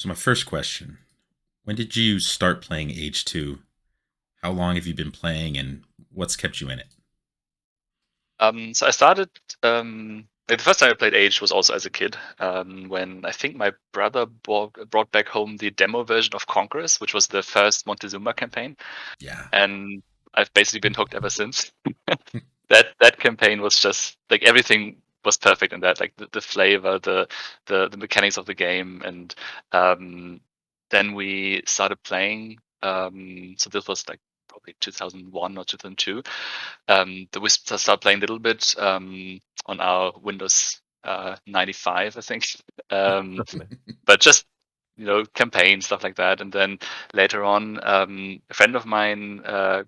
So my first question, when did you start playing Age 2? How long have you been playing and what's kept you in it? So I started. The first time I played Age was also as a kid, when I think my brother brought back home the demo version of Conquerors, which was the first Montezuma campaign, Yeah. and I've basically been hooked ever since. That campaign was just like everything was perfect in that, like the flavor, the mechanics of the game, and um, then we started playing. So this was like probably 2001 or 2002. We started playing a little bit on our Windows 95, I think, um, but just campaign stuff like that. And then later on, a friend of mine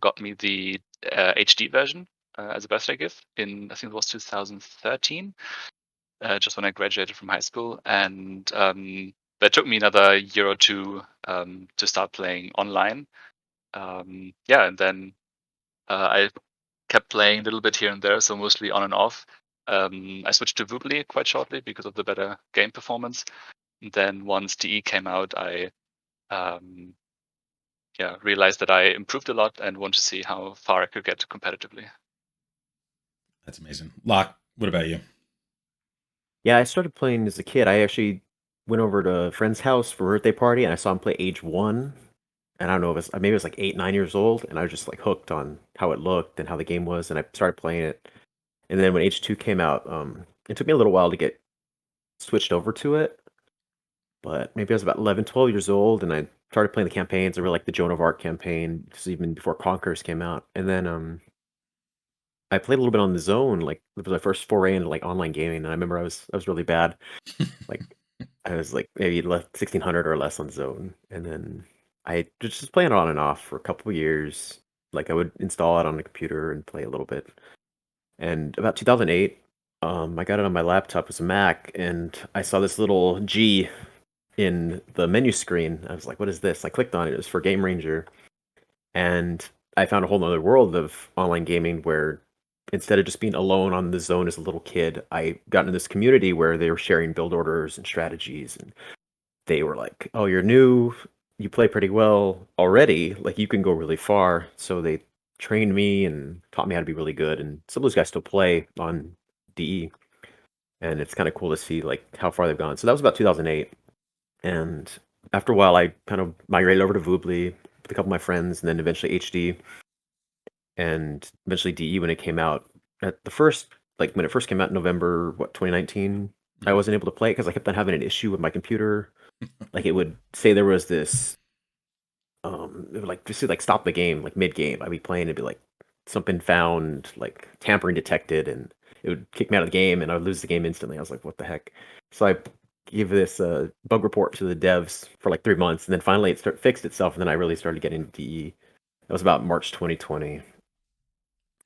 got me the HD version as a birthday gift in, I think it was 2013, just when I graduated from high school. And that took me another year or two to start playing online. Yeah, and then I kept playing a little bit here and there, so mostly on and off. I switched to Woobly quite shortly because of the better game performance. And then once DE came out, I um, realized that I improved a lot and want to see how far I could get competitively. That's amazing. Locke, what about you? Yeah, I started playing as a kid. I actually went over to a friend's house for a birthday party, and I saw him play Age 1. And I don't know, maybe it was like 8, 9 years old, and I was just like hooked on how it looked and how the game was, and I started playing it. And then when Age 2 came out, it took me a little while to get switched over to it, but maybe I was about 11, 12 years old, and I started playing the campaigns. I really liked the Joan of Arc campaign, because even before Conquerors came out. And then I played a little bit on the Zone, like it was my first foray into like online gaming, and I remember I was really bad. Like I was like maybe 1600 or less on Zone, and then I just playing it on and off for a couple of years. Like I would install it on the computer and play a little bit. And about 2008, I got it on my laptop as a Mac, and I saw this little G in the menu screen. I was like, "What is this?" I clicked on it. It was for Game Ranger, and I found a whole other world of online gaming where instead of just being alone on the Zone as a little kid, I got into this community where they were sharing build orders and strategies, and they were like, "Oh, you're new. You play pretty well already. Like you can go really far." So they trained me and taught me how to be really good. And some of those guys still play on DE, and it's kind of cool to see like how far they've gone. So that was about 2008, and after a while, I kind of migrated over to Voobly with a couple of my friends, and then eventually HD, and eventually DE when it came out. At the first, like when it first came out in November, 2019, I Mhm. wasn't able to play it because I kept on having an issue with my computer. Like it would say there was this it would like just like stop the game like mid game. I'd be playing, it'd be like something found, like tampering detected, and it would kick me out of the game, and I would lose the game instantly. I was like, what the heck? So I gave this bug report to the devs for like 3 months, and then finally fixed itself, and then I really started getting into DE. That was about March 2020,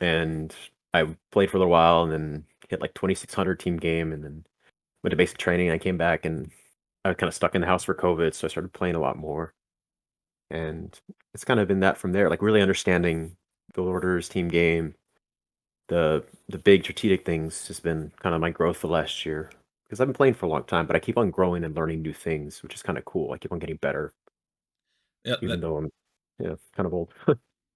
and I played for a little while, and then hit like 2600 team game, and then went to basic training. I came back, and I was kind of stuck in the house for COVID, so I started playing a lot more. And it's kind of been that from there, like really understanding build orders, team game, the big strategic things has been kind of my growth the last year. Because I've been playing for a long time, but I keep on growing and learning new things, which is kind of cool. I keep on getting better, Yeah, even though I'm kind of old.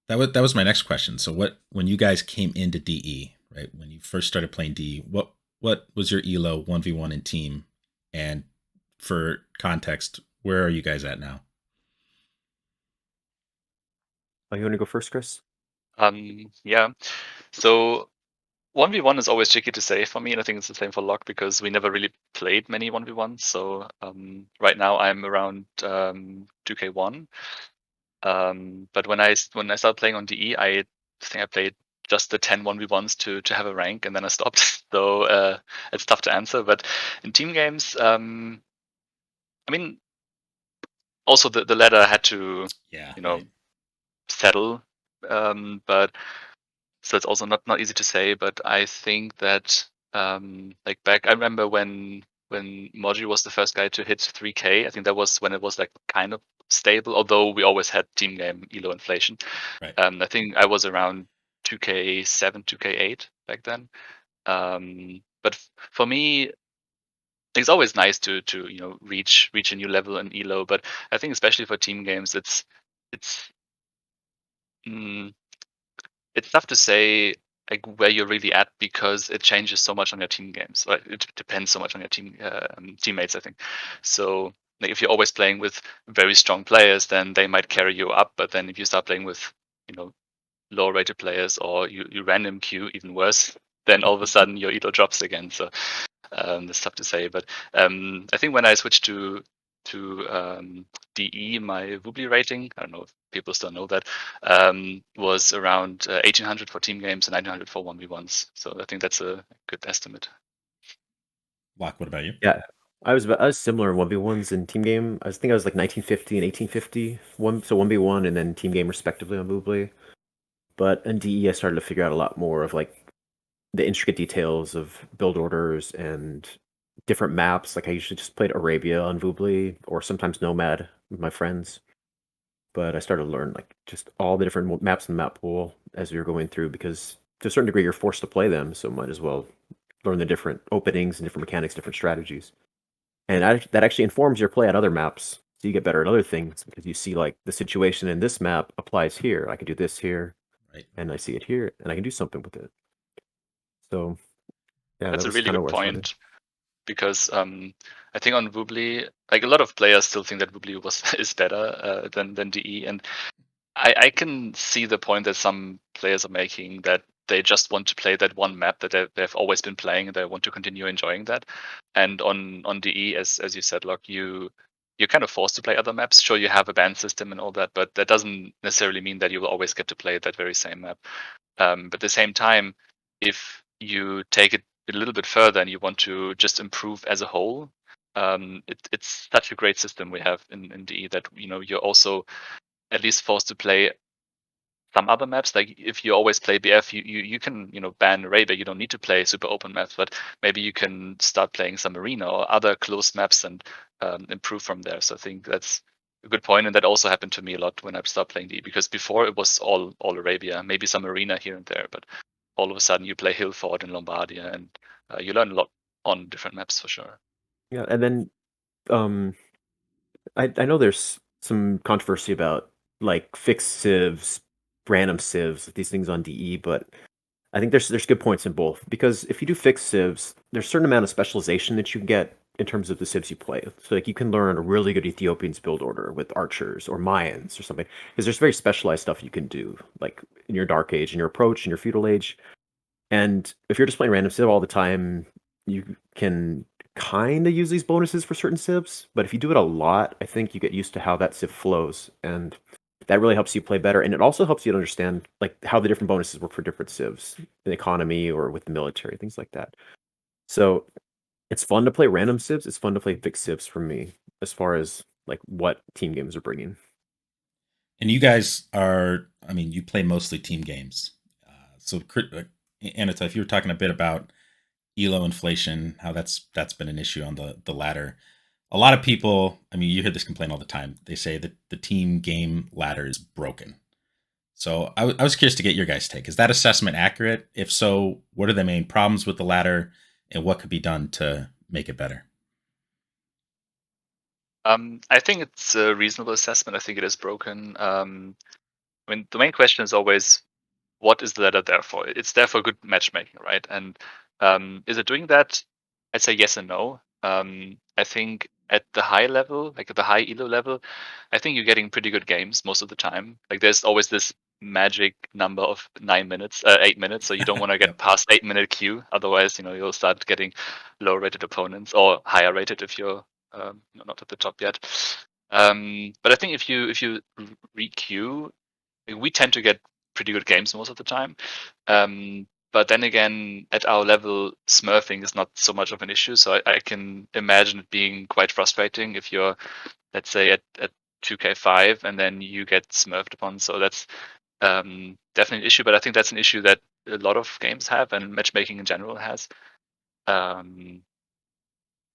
that was my next question. So what when you guys came into DE, right? When you first started playing DE, what was your elo 1v1 in team? And for context, where are you guys at now? Oh, you want to go first, Chris? Yeah. So 1v1 is always tricky to say for me, and I think it's the same for Locke because we never really played many 1v1s. So right now I'm around 2K1. But when I started playing on DE, I think I played just the 10 1v1s to have a rank, and then I stopped. So it's tough to answer. But in team games, I mean, also the ladder had to, Yeah, you know, right. settle. But so it's also not easy to say. But I think that like back, I remember when Moji was the first guy to hit 3K. I think that was when it was like kind of stable, although we always had team game elo inflation. Right. I think I was around 2K7, 2K8 back then. But for me, it's always nice to reach a new level in elo, but I think especially for team games, it's it's tough to say like where you're really at, because it changes so much on your team games. Like, it depends so much on your teammates, I think. So like, if you're always playing with very strong players, then they might carry you up. But then if you start playing with lower rated players, or you random queue, even worse, then all of a sudden your elo drops again. So that's tough to say. But I think when I switched to DE, my Woobly rating, I don't know if people still know that, was around 1800 for team games and 1900 for 1v1s. So I think that's a good estimate. Locke, what about you? Yeah, I was similar in 1v1s in team game. I think I was like 1950 and 1850, so 1v1 and then team game respectively on Woobly. But in DE, I started to figure out a lot more of like the intricate details of build orders and different maps. Like I usually just played Arabia on Woobly or sometimes Nomad with my friends. But I started to learn like just all the different maps in the map pool as you're going through, because to a certain degree you're forced to play them, so might as well learn the different openings and different mechanics, different strategies. And that actually informs your play at other maps, so you get better at other things because you see like the situation in this map applies here. I can do this here, Right. and I see it here, and I can do something with it. So yeah, That's that a was really kind of good where I started. point, because I think on Woobly, like a lot of players still think that Woobly is better than DE, and I can see the point that some players are making, that they just want to play that one map that they've always been playing, and they want to continue enjoying that. And on DE, as you said, Locke, you're kind of forced to play other maps. Sure, you have a ban system and all that, but that doesn't necessarily mean that you will always get to play that very same map. But at the same time, if you take it a little bit further and you want to just improve as a whole, it's such a great system we have in DE, that you're also at least forced to play some other maps. Like if you always play BF, you can ban Arabia. You don't need to play super open maps, but maybe you can start playing some arena or other closed maps and improve from there. So I think that's a good point, and that also happened to me a lot when I started playing D, because before it was all Arabia, maybe some arena here and there, but all of a sudden you play Hillfort and Lombardia, and you learn a lot on different maps for sure. Yeah, and then um, I know there's some controversy about like fixed civs, random civs, these things on DE, but I think there's good points in both, because if you do fixed civs, there's a certain amount of specialization that you can get in terms of the civs you play. So like you can learn a really good Ethiopian's build order with archers or Mayans or something, because there's very specialized stuff you can do, like in your Dark Age, in your Approach, in your Feudal Age. And if you're just playing random civ all the time, you can kind of use these bonuses for certain civs. But if you do it a lot, I think you get used to how that civ flows, and that really helps you play better. And it also helps you to understand like how the different bonuses work for different civs, the economy or with the military, things like that. So it's fun to play random civs. It's fun to play fixed civs for me, as far as like what team games are bringing. And you guys are, I mean, you play mostly team games. So, Annatoph, you were talking a bit about elo inflation, how that's been an issue on the ladder. A lot of people, I mean, you hear this complaint all the time. They say that the team game ladder is broken. So I was curious to get your guys' take. Is that assessment accurate? If so, what are the main problems with the ladder, and what could be done to make it better? I think it's a reasonable assessment. I think it is broken. I mean, the main question is always, what is the ladder there for? It's there for good matchmaking, right? And is it doing that? I'd say yes and no. I think at the high level, like at the high elo level, I think you're getting pretty good games most of the time. Like there's always this magic number of 9 minutes, 8 minutes. So you don't want to get Yep. past 8 minute queue. Otherwise, you'll start getting low rated opponents, or higher rated if you're not at the top yet. But I think if you re-queue, we tend to get pretty good games most of the time. But then again, at our level, smurfing is not so much of an issue. So I can imagine it being quite frustrating if you're, let's say, at 2K5 and then you get smurfed upon. So that's definitely an issue. But I think that's an issue that a lot of games have, and matchmaking in general has. Um,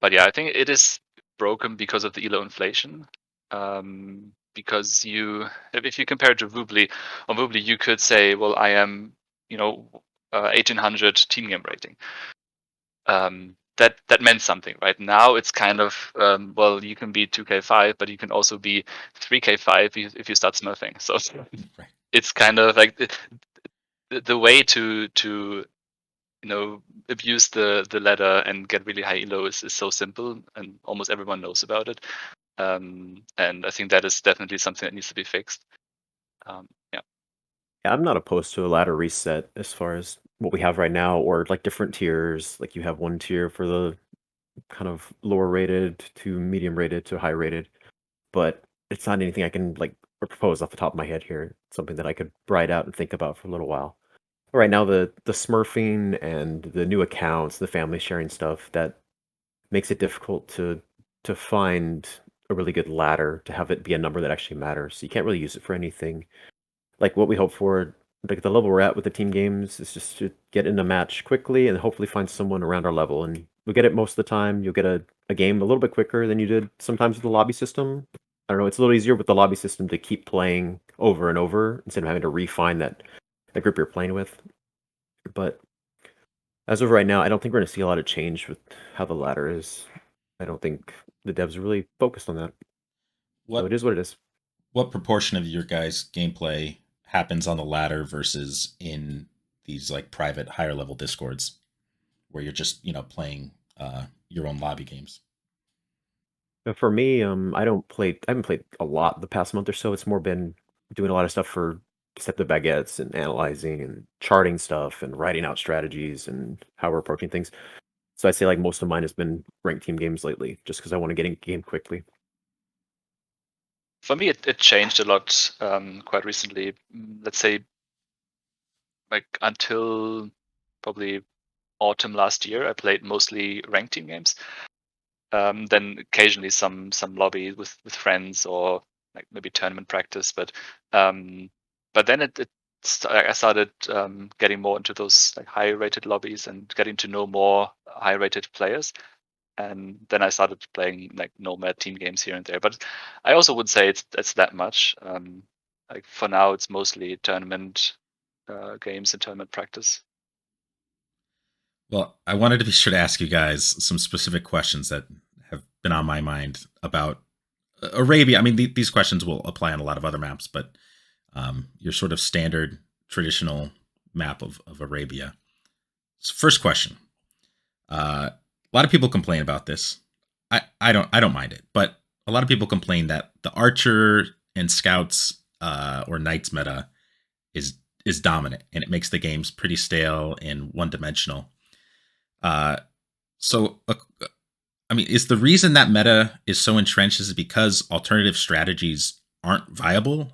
but yeah, I think it is broken because of the elo inflation. Because if you compare it to Woobly, on Woobly you could say, well, I am, 1800 team game rating. that meant something, right? Now it's kind of well, you can be 2K5, but you can also be 3K5 if you start smurfing. So Right. it's kind of like the way to abuse the ladder and get really high elo is so simple, and almost everyone knows about it. And I think that is definitely something that needs to be fixed. Yeah. Yeah, I'm not opposed to a ladder reset as far as what we have right now, or like different tiers. Like you have one tier for the kind of lower rated to medium rated to high rated, but it's not anything I can like propose off the top of my head here. It's something that I could write out and think about for a little while. Right now, the smurfing and the new accounts, the family sharing stuff, that makes it difficult to find a really good ladder to have it be a number that actually matters. You can't really use it for anything. Like what we hope for, like the level we're at with the team games, is just to get in a match quickly and hopefully find someone around our level. And you'll get it most of the time. You'll get a game a little bit quicker than you did sometimes with the lobby system. I don't know, it's a little easier with the lobby system to keep playing over and over instead of having to refine that group you're playing with. But as of right now, I don't think we're going to see a lot of change with how the ladder is. I don't think the devs are really focused on that. So it What is what it is. what proportion of your guys' gameplay happens on the ladder versus in these like private higher level discords where you're just playing your own lobby games? But for me, I haven't played a lot the past month or so. It's more been doing a lot of stuff for Deceptive Baguettes and analyzing and charting stuff and writing out strategies and how we're approaching things. So I'd say like most of mine has been ranked team games lately, just because I want to get in game quickly. For me, it changed a lot quite recently. Let's say like until probably autumn last year, I played mostly ranked team games. Then occasionally some lobby with friends or like maybe tournament practice, but then I started getting more into those like high rated lobbies and getting to know more high rated players, and then I started playing like nomad team games here and there. But I also would say it's that much. Like for now, it's mostly tournament games and tournament practice. Well, I wanted to be sure to ask you guys some specific questions that have been on my mind about Arabia. I mean, these questions will apply on a lot of other maps, but your sort of standard traditional map of Arabia. So first question. A lot of people complain about this. I don't mind it, but a lot of people complain that the archer and scouts or knights meta is dominant, and it makes the games pretty stale and one dimensional. Uh, so, I mean, is the reason that meta is so entrenched is it because alternative strategies aren't viable?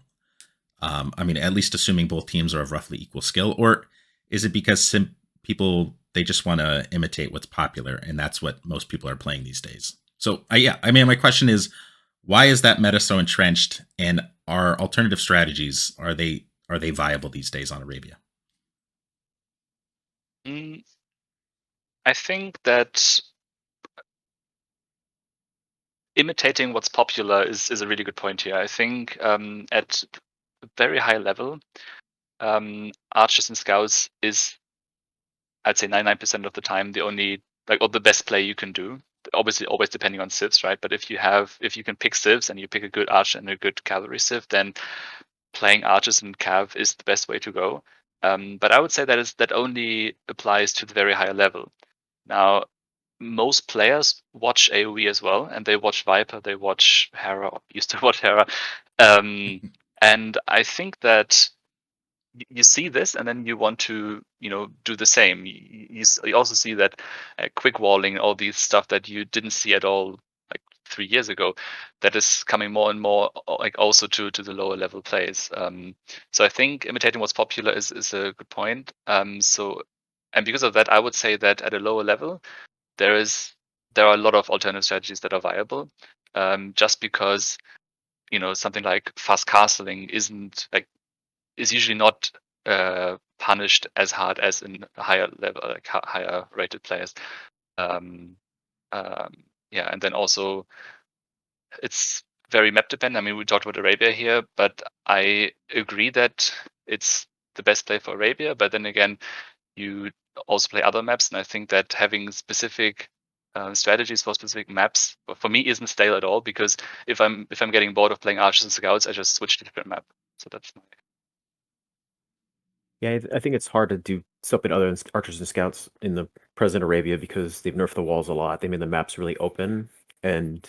I mean, at least assuming both teams are of roughly equal skill, or is it because people they just want to imitate what's popular, and that's what most people are playing these days? So, yeah, I mean, my question is, why is that meta so entrenched, and are alternative strategies are they viable these days on Arabia? Mm, I think that imitating what's popular is a really good point here. I think at a very high level, archers and scouts is, I'd say 99% of the time, the only like or the best play you can do. Obviously, always depending on civs, right? But if you can pick civs and you pick a good archer and a good cavalry civ, then playing archers and cav is the best way to go. But I would say that only applies to the very high level. Now, most players watch AoE as well, and they watch Viper, they watch Hera, or used to watch Hera, and I think that you see this, and then you want to do the same. You also see that quick walling, all these stuff that you didn't see at all like 3 years ago, that is coming more and more like also to the lower level plays. So I think imitating what's popular is a good point. And because of that, I would say that at a lower level there are a lot of alternative strategies that are viable, just because something like fast castling is usually not punished as hard as in higher level, like higher rated players. Um, yeah, and then also it's very map dependent. I mean, we talked about Arabia here, but I agree that it's the best play for Arabia. But then again, you also play other maps, and I think that having specific strategies for specific maps, for me, isn't stale at all, because if I'm getting bored of playing archers and scouts, I just switch to a different map. So that's my Yeah, I think it's hard to do something other than archers and scouts in the present Arabia because they've nerfed the walls a lot. They made the maps really open, and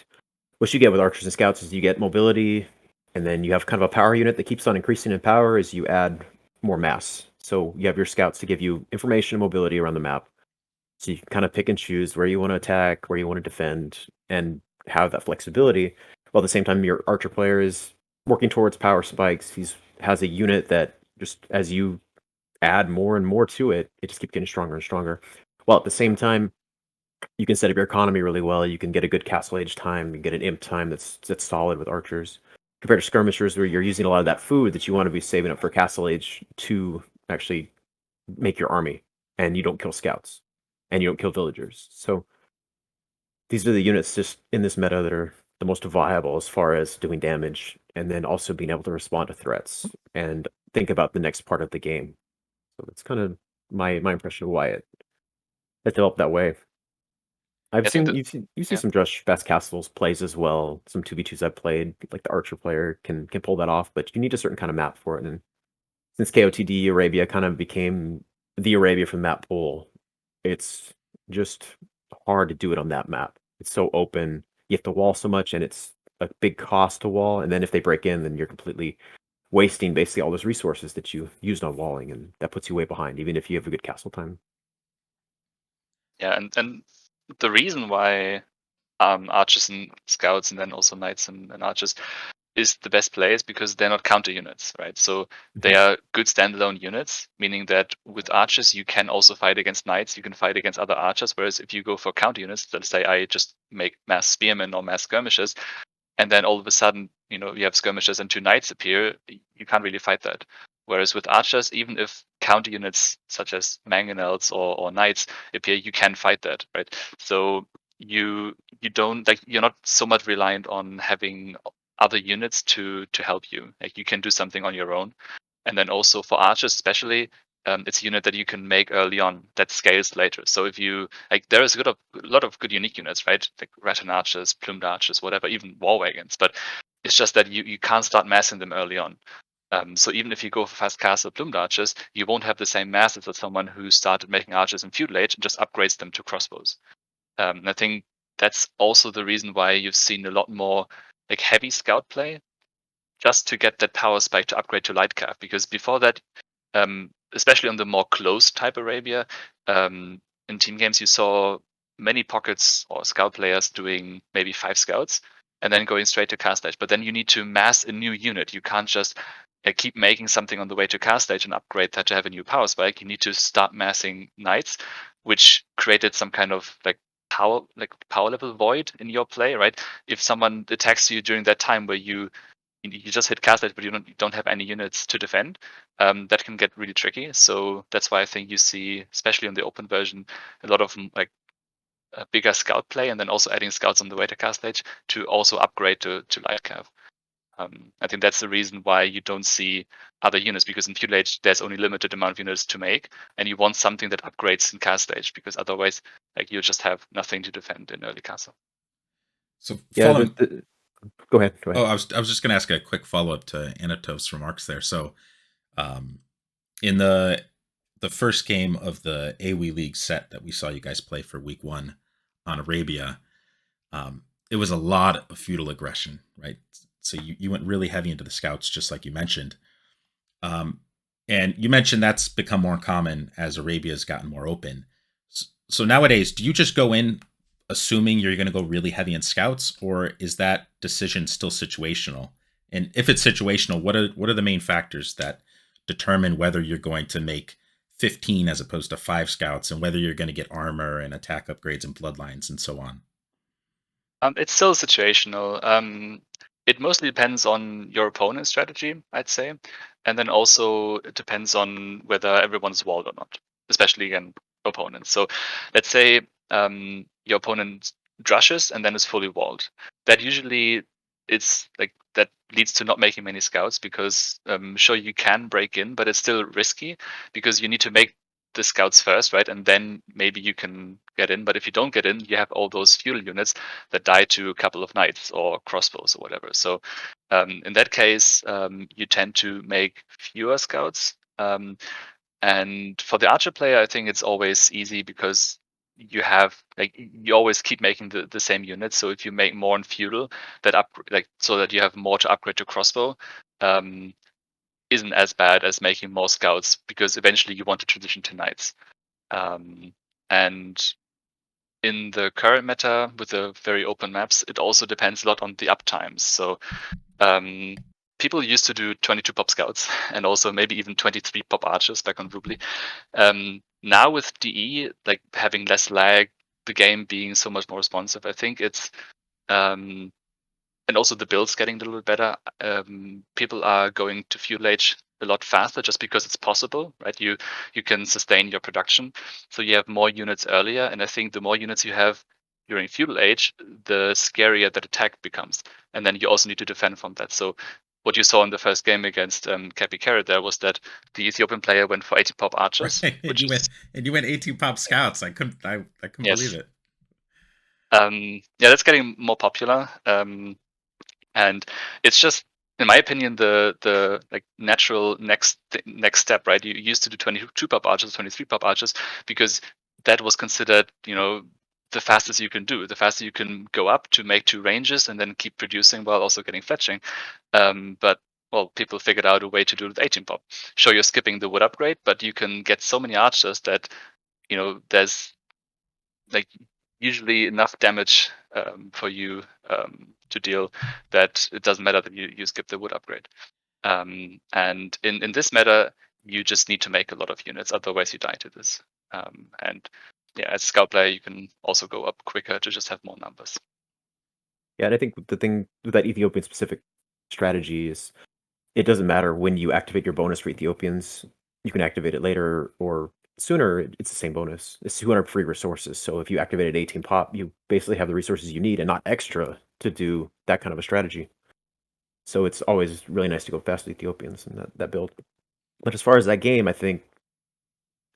what you get with archers and scouts is you get mobility, and then you have kind of a power unit that keeps on increasing in power as you add more mass. So you have your scouts to give you information and mobility around the map. So you can kind of pick and choose where you want to attack, where you want to defend, and have that flexibility. While at the same time, your archer player is working towards power spikes. He's has a unit that just as you add more and more to it, it just keeps getting stronger and stronger. While at the same time, you can set up your economy really well. You can get a good castle age time. You get an imp time that's solid with archers. Compared to skirmishers, where you're using a lot of that food that you want to be saving up for castle age to actually make your army, and you don't kill scouts, and you don't kill villagers. So these are the units just in this meta that are the most viable as far as doing damage, and then also being able to respond to threats and think about the next part of the game. So that's kind of my impression of why it developed that way. I think that You've seen yeah. some Drush Fast Castles plays as well. Some 2v2s I've played, like the Archer player can pull that off, but you need a certain kind of map for it. And since KOTD Arabia kind of became the Arabia from map pool, it's just hard to do it on that map. It's so open. You have to wall so much, and it's a big cost to wall. And then if they break in, then you're completely wasting basically all those resources that you used on walling, and that puts you way behind, even if you have a good castle time. Yeah, and the reason why archers and scouts, and then also knights and archers, is the best play is because they're not counter units, right? So they are good standalone units, meaning that with archers you can also fight against knights, you can fight against other archers. Whereas if you go for counter units, let's say I just make mass spearmen or mass skirmishers, and then all of a sudden, you have skirmishers and 2 knights appear, you can't really fight that. Whereas with archers, even if counter units such as mangonels or knights appear, you can fight that, right? So you don't, like, you're not so much reliant on having other units to help you. Like, you can do something on your own. And then also for archers, especially, it's a unit that you can make early on that scales later. So if you like, there is a lot of good unique units, right? Like rattan archers, plumed archers, whatever, even war wagons. But it's just that you can't start massing them early on. So even if you go for fast castle plumed archers, you won't have the same masses as someone who started making archers in feudal age and just upgrades them to crossbows. And I think that's also the reason why you've seen a lot more like heavy scout play, just to get that power spike to upgrade to light cav. Because before that, especially on the more closed type Arabia, in team games you saw many pockets or scout players doing maybe 5 scouts and then going straight to cast stage. But then you need to mass a new unit. You can't just keep making something on the way to cast stage and upgrade that to have a new power spike. You need to start massing knights, which created some kind of power level void in your play, right? If someone attacks you during that time where you just hit cast stage, but you don't have any units to defend, that can get really tricky. So that's why I think you see, especially on the open version, a lot of a bigger scout play, and then also adding scouts on the way to cast stage to also upgrade to light cav. I think that's the reason why you don't see other units, because in feudal age there's only limited amount of units to make, and you want something that upgrades in cast stage, because otherwise you just have nothing to defend in early castle. So Yeah, following, go ahead. oh, I was just going to ask a quick follow up to Annatoph's remarks there. So, in the first game of the AWE League set that we saw you guys play for week 1 on Arabia, it was a lot of feudal aggression, right? So you went really heavy into the scouts, just like you mentioned. And you mentioned that's become more common as Arabia's gotten more open. So nowadays, do you just go in assuming you're going to go really heavy in scouts, or is that decision still situational? And if it's situational, what are the main factors that determine whether you're going to make 15 as opposed to 5 scouts, and whether you're going to get armor and attack upgrades and bloodlines and so on? It's still situational. It mostly depends on your opponent's strategy, I'd say. And then also it depends on whether everyone's walled or not, especially again, opponents. So let's say your opponent drushes and then is fully walled. That usually that leads to not making many scouts, because sure, you can break in, but it's still risky, because you need to make the scouts first, right? And then maybe you can get in. But if you don't get in, you have all those feudal units that die to a couple of knights or crossbows or whatever. So in that case, you tend to make fewer scouts. And for the archer player, I think it's always easy because you have you always keep making the same units. So if you make more in feudal, that so that you have more to upgrade to crossbow, isn't as bad as making more scouts, because eventually you want to transition to knights. And in the current meta with the very open maps, it also depends a lot on the uptimes. So people used to do 22 pop scouts and also maybe even 23 pop archers back on Rubly. Now with DE, like having less lag, the game being so much more responsive, I think it's and also the build's getting a little bit better. People are going to feudal age a lot faster just because it's possible, right? You can sustain your production, so you have more units earlier. And I think the more units you have during feudal age, the scarier that attack becomes, and then you also need to defend from that. So what you saw in the first game against Cav+archer there was that the Ethiopian player went for 80 pop archers, Right. which you went 18 pop scouts. I couldn't believe yes, it. yeah, that's getting more popular. And it's just, in my opinion, the like natural next step, right? You used to do 22 pop archers, 23 pop archers, because that was considered, the fastest you can do, the faster you can go up to make 2 ranges and then keep producing while also getting fetching. But well, people figured out a way to do it with 18 pop. Sure, you're skipping the wood upgrade, but you can get so many archers that there's like usually enough damage for you to deal that it doesn't matter that you skip the wood upgrade. And in this meta, you just need to make a lot of units, otherwise you die to this. And yeah, as a scout player, you can also go up quicker to just have more numbers. Yeah, and I think the thing with that Ethiopian specific strategy is it doesn't matter when you activate your bonus for Ethiopians. You can activate it later or sooner. It's the same bonus. It's 200 free resources. So if you activated 18 pop, you basically have the resources you need and not extra to do that kind of a strategy. So it's always really nice to go fast with Ethiopians in that build. But as far as that game, I think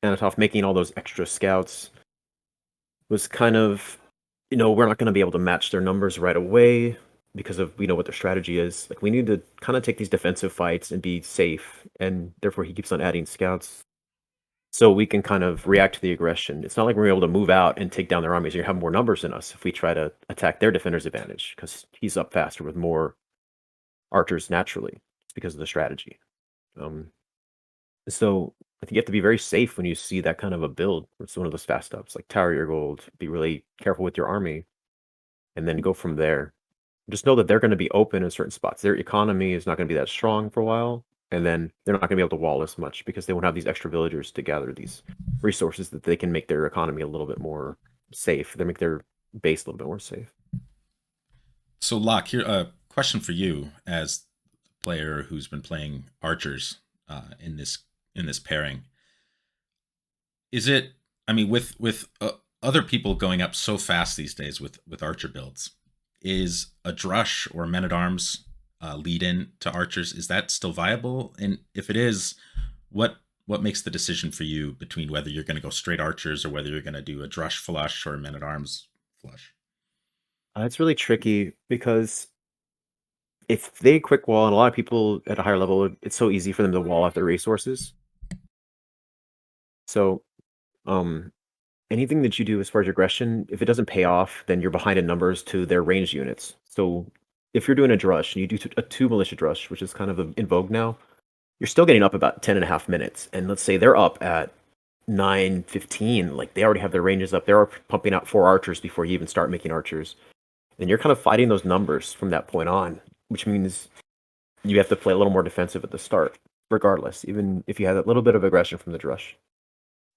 Annatoph making all those extra scouts was kind of, we're not going to be able to match their numbers right away because of we know what their strategy is. Like we need to kind of take these defensive fights and be safe, and therefore he keeps on adding scouts so we can kind of react to the aggression. It's not like we're able to move out and take down their armies. You have more numbers than us if we try to attack their defender's advantage because he's up faster with more archers naturally. It's because of the strategy. So I think you have to be very safe when you see that kind of a build. It's one of those fast ups, like tower your gold, be really careful with your army, and then go from there. Just know that they're going to be open in certain spots. Their economy is not going to be that strong for a while, and then they're not going to be able to wall as much because they won't have these extra villagers to gather these resources that they can make their economy a little bit more safe. They make their base a little bit more safe. So, Locke, here a question for you as a player who's been playing archers in this pairing. Is it? I mean, with other people going up so fast these days with archer builds, is a drush or men at arms lead in to archers? Is that still viable? And if it is, what makes the decision for you between whether you're going to go straight archers or whether you're going to do a drush flush or a men at arms flush? It's really tricky because if they quick wall, and a lot of people at a higher level, it's so easy for them to wall out their resources. So, anything that you do as far as your aggression, if it doesn't pay off, then you're behind in numbers to their ranged units. So, if you're doing a drush and you do a 2 militia drush, which is kind of in vogue now, you're still getting up about 10.5 minutes. And let's say they're up at 9:15, like they already have their ranges up. They're pumping out 4 archers before you even start making archers. And you're kind of fighting those numbers from that point on, which means you have to play a little more defensive at the start, regardless, even if you had a little bit of aggression from the drush.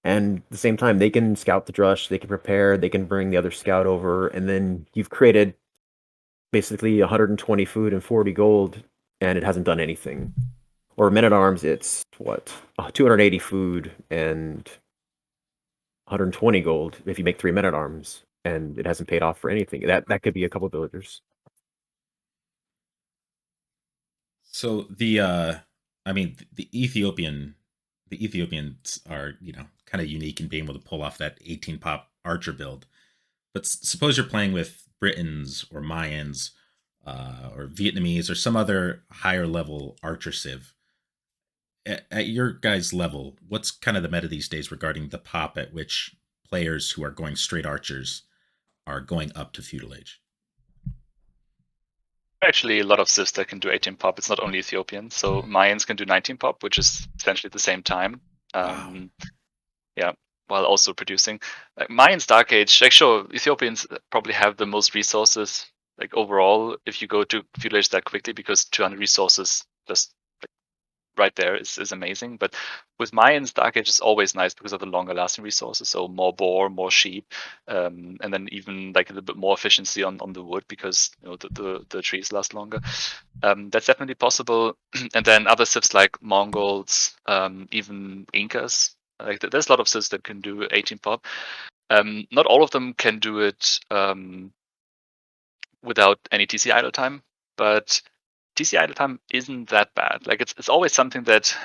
And at the same time, they can scout the drush, they can prepare, they can bring the other scout over, and then you've created basically 120 food and 40 gold, and it hasn't done anything. Or men at arms, it's what 280 food and 120 gold if you make 3 men at arms, and it hasn't paid off for anything. That could be a couple villagers. So the I mean the Ethiopians are kind of unique in being able to pull off that 18 pop archer build. But suppose you're playing with Britons or Mayans or Vietnamese or some other higher level archer civ. At your guys' level, what's kind of the meta these days regarding the pop at which players who are going straight archers are going up to feudal age? Actually, a lot of civs that can do 18 pop. It's not only Ethiopian. So Mayans can do 19 pop, which is essentially the same time. Wow. Yeah, while also producing. Like Mayans Dark Age, like sure, Ethiopians probably have the most resources, like overall, if you go to feudal age that quickly, because 200 resources just like, right there is amazing. But with Mayans, Dark Age is always nice because of the longer lasting resources. So more boar, more sheep, and then even like a little bit more efficiency on the wood because the trees last longer. That's definitely possible. And then other civs like Mongols, even Incas. Like there's a lot of civs that can do 18 pop. Not all of them can do it without any TC idle time, but TC idle time isn't that bad. Like it's always something that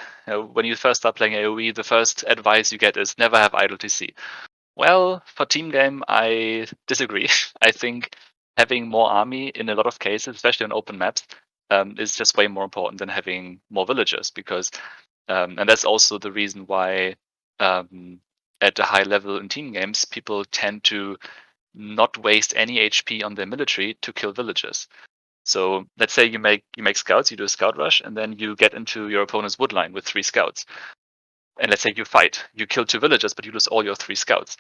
when you first start playing AoE, the first advice you get is never have idle TC. Well, for team game, I disagree. I think having more army in a lot of cases, especially on open maps, is just way more important than having more villagers because, and that's also the reason why at a high level in team games, people tend to not waste any HP on their military to kill villagers. So let's say you make scouts, you do a scout rush, and then you get into your opponent's woodline with 3 scouts. And let's say you fight, you kill 2 villagers, but you lose all your 3 scouts.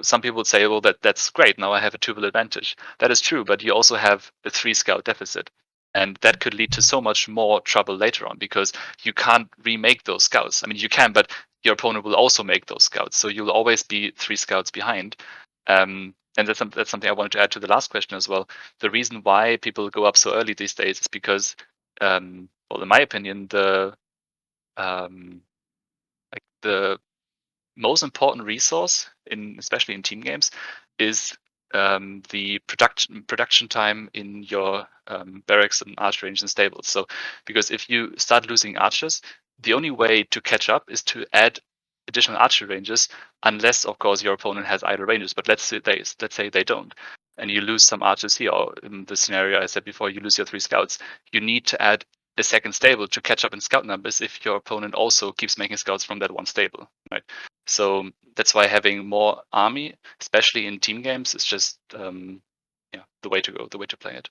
Some people would say, well, that's great. Now I have a 2 villager advantage. That is true, but you also have a 3 scout deficit. And that could lead to so much more trouble later on because you can't remake those scouts. I mean, you can, but your opponent will also make those scouts. So you'll always be 3 scouts behind. And that's something I wanted to add to the last question as well. The reason why people go up so early these days is because, well, in my opinion, the most important resource especially in team games is the production time in your barracks and archer ranges and stables. So because if you start losing archers, the only way to catch up is to add additional archer ranges, unless of course your opponent has idle ranges. But let's say they don't, and you lose some archers here, or in the scenario I said before, you lose your 3 scouts. You need to add a second stable to catch up in scout numbers if your opponent also keeps making scouts from that one stable, right? So that's why having more army, especially in team games, is just the way to go, the way to play it.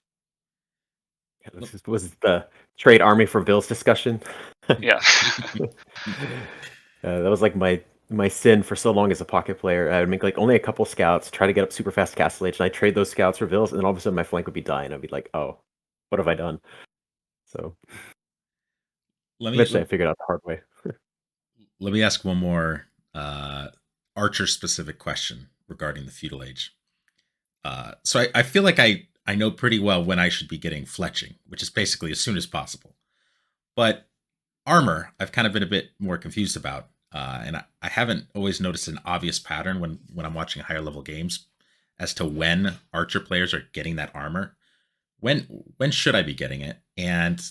Yeah, this was the trade army for bills discussion. Yeah. That was like my sin for so long as a pocket player. I would make like only a couple scouts, try to get up super fast castle age, and I trade those scouts for bills, and then all of a sudden my flank would be dying. I'd be like, oh, what have I done? So eventually I figured out the hard way. Let me ask one more archer specific question regarding the feudal age. So I feel like I know pretty well when I should be getting fletching, which is basically as soon as possible. But armor, I've kind of been a bit more confused about. And I haven't always noticed an obvious pattern when I'm watching higher level games as to when archer players are getting that armor. When should I be getting it? And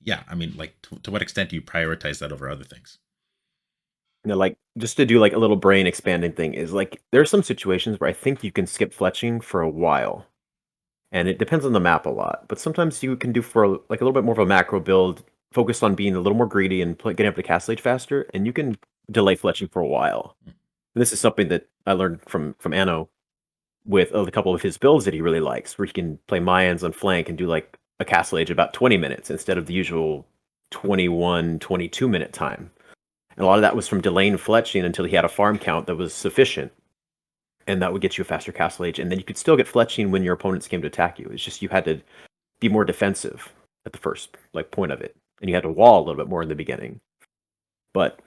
yeah, I mean, like to what extent do you prioritize that over other things? Like just to do like a little brain expanding thing is like there are some situations where I think you can skip fletching for a while, and it depends on the map a lot. But sometimes you can do for like a little bit more of a macro build, focused on being a little more greedy and getting up to castle age faster, and you can delay fletching for a while. And this is something that I learned from Anno with a couple of his builds that he really likes, where he can play Mayans on flank and do like a castle age about 20 minutes instead of the usual 21, 22 minute time. And a lot of that was from delaying fletching until he had a farm count that was sufficient. And that would get you a faster castle age. And then you could still get fletching when your opponents came to attack you. It's just you had to be more defensive at the first point of it. And you had to wall a little bit more in the beginning. But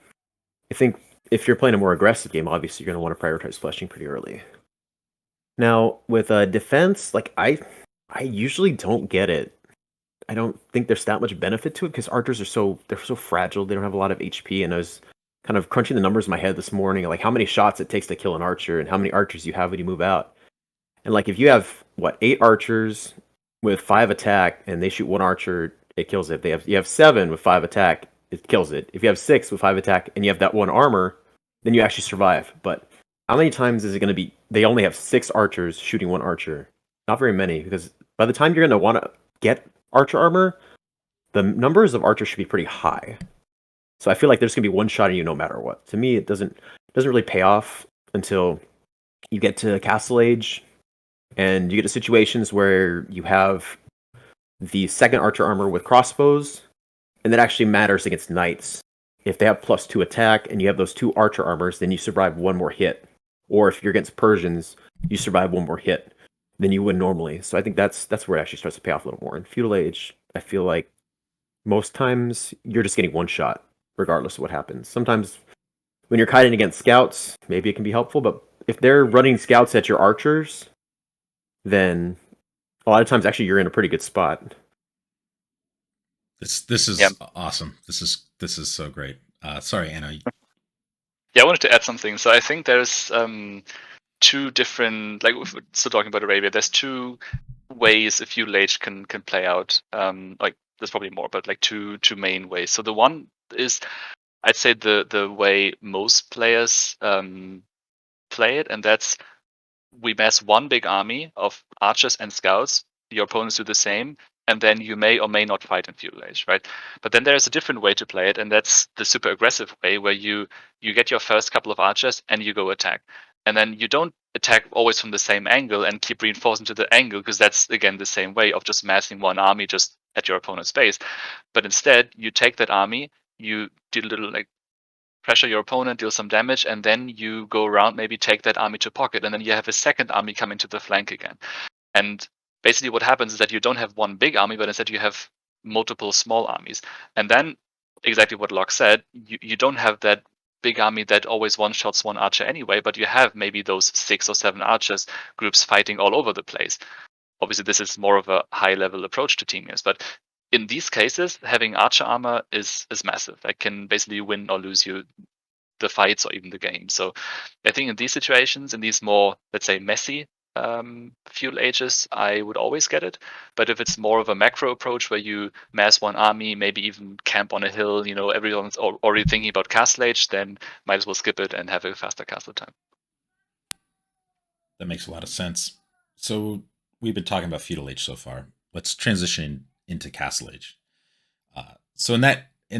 I think if you're playing a more aggressive game, obviously you're going to want to prioritize fletching pretty early. Now, with defense, like I usually don't get it. I don't think there's that much benefit to it because archers are they're so fragile. They don't have a lot of HP, and I was kind of crunching the numbers in my head this morning, like how many shots it takes to kill an archer and how many archers you have when you move out. And like if you have 8 archers with 5 attack and they shoot 1 archer, it kills it. You have 7 with 5 attack, it kills it. If you have 6 with 5 attack and you have that 1 armor, then you actually survive. But how many times is it going to be? They only have 6 archers shooting 1 archer. Not very many, because by the time you're going to want to get archer armor, the numbers of archers should be pretty high. So I feel like there's going to be one shot at you no matter what. To me, it doesn't really pay off until you get to Castle Age, and you get to situations where you have the second archer armor with crossbows, and that actually matters against knights. If they have +2 attack and you have those 2 archer armors, then you survive 1 more hit. Or if you're against Persians, you survive 1 more hit than you would normally. So I think that's where it actually starts to pay off a little more. In Feudal Age, I feel like most times you're just getting 1 shot, regardless of what happens. Sometimes when you're kiting against scouts, maybe it can be helpful, but if they're running scouts at your archers, then a lot of times actually you're in a pretty good spot. This is awesome. This is so great. Sorry, Anna. Yeah, I wanted to add something. So I think there's 2 different, like if we're still talking about Arabia, there's 2 ways a feudal age can play out. Like there's probably more, but like two main ways. So the one is, I'd say the way most players play it, and that's we mass 1 big army of archers and scouts. Your opponents do the same, and then you may or may not fight in feudal age, right? But then there's a different way to play it, and that's the super aggressive way, where you get your first couple of archers and you go attack, and then you don't attack always from the same angle and keep reinforcing to the angle, because that's again the same way of just massing 1 army just at your opponent's base. But instead, you take that army, you do a little like pressure your opponent, deal some damage, and then you go around, maybe take that army to pocket, and then you have a second army coming to the flank again. And basically what happens is that you don't have 1 big army, but instead you have multiple small armies. And then, exactly what Locke said, you don't have that big army that always one-shots 1 archer anyway, but you have maybe those 6 or 7 archers groups fighting all over the place. Obviously, this is more of a high-level approach to team games, but in these cases, having archer armor is massive. That can basically win or lose you the fights or even the game. So I think in these situations, in these more, let's say, messy feudal ages, I would always get it. But if it's more of a macro approach where you mass 1 army, maybe even camp on a hill, everyone's already thinking about castle age, then might as well skip it and have a faster castle time. That makes a lot of sense. So we've been talking about feudal age so far. Let's transition into castle age. So in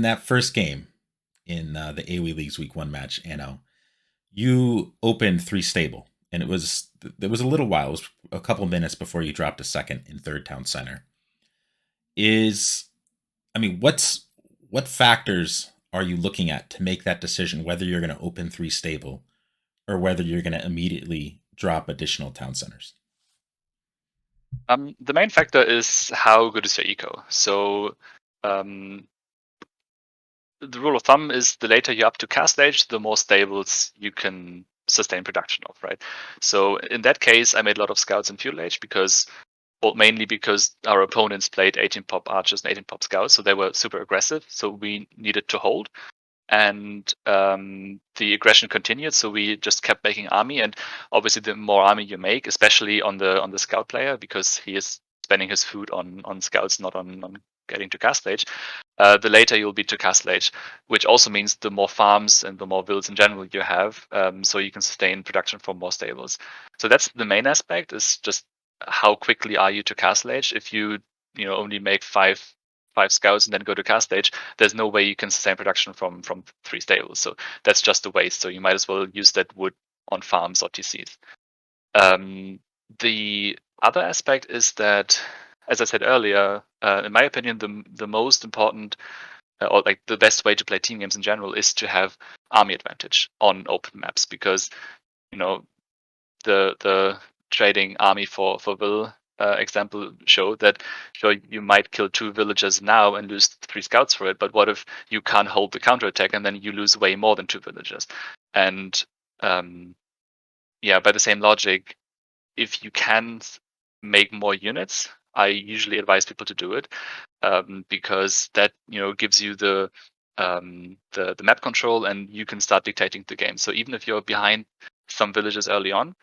that first game in the AoE League's Week 1 match, Anno, you opened 3 stable, and it was a little while. It was a couple minutes before you dropped a second in third town center. What factors are you looking at to make that decision whether you're going to open 3 stable or whether you're going to immediately drop additional town centers? The main factor is how good is your eco. So the rule of thumb is the later you're up to castle age, the more stables you can sustain production of, right? So in that case, I made a lot of scouts in feudal age mainly because our opponents played 18 pop archers and 18 pop scouts, so they were super aggressive. So we needed to hold, and the aggression continued. So we just kept making army, and obviously the more army you make, especially on the scout player, because he is spending his food on scouts, not on getting to castle age, the later you'll be to castle age, which also means the more farms and the more villas in general you have, so you can sustain production from more stables. So that's the main aspect, is just how quickly are you to castle age. If you only make five scouts and then go to castle age, there's no way you can sustain production from 3 stables. So that's just a waste. So you might as well use that wood on farms or TCs. The other aspect is that, as I said earlier, in my opinion, the most important or like the best way to play team games in general is to have army advantage on open maps, because the trading army for Will example showed that you might kill 2 villagers now and lose 3 scouts for it, but what if you can't hold the counterattack and then you lose way more than 2 villagers? And by the same logic, if you can make more units, I usually advise people to do it, because that gives you the map control, and you can start dictating the game. So even if you're behind some villages early on,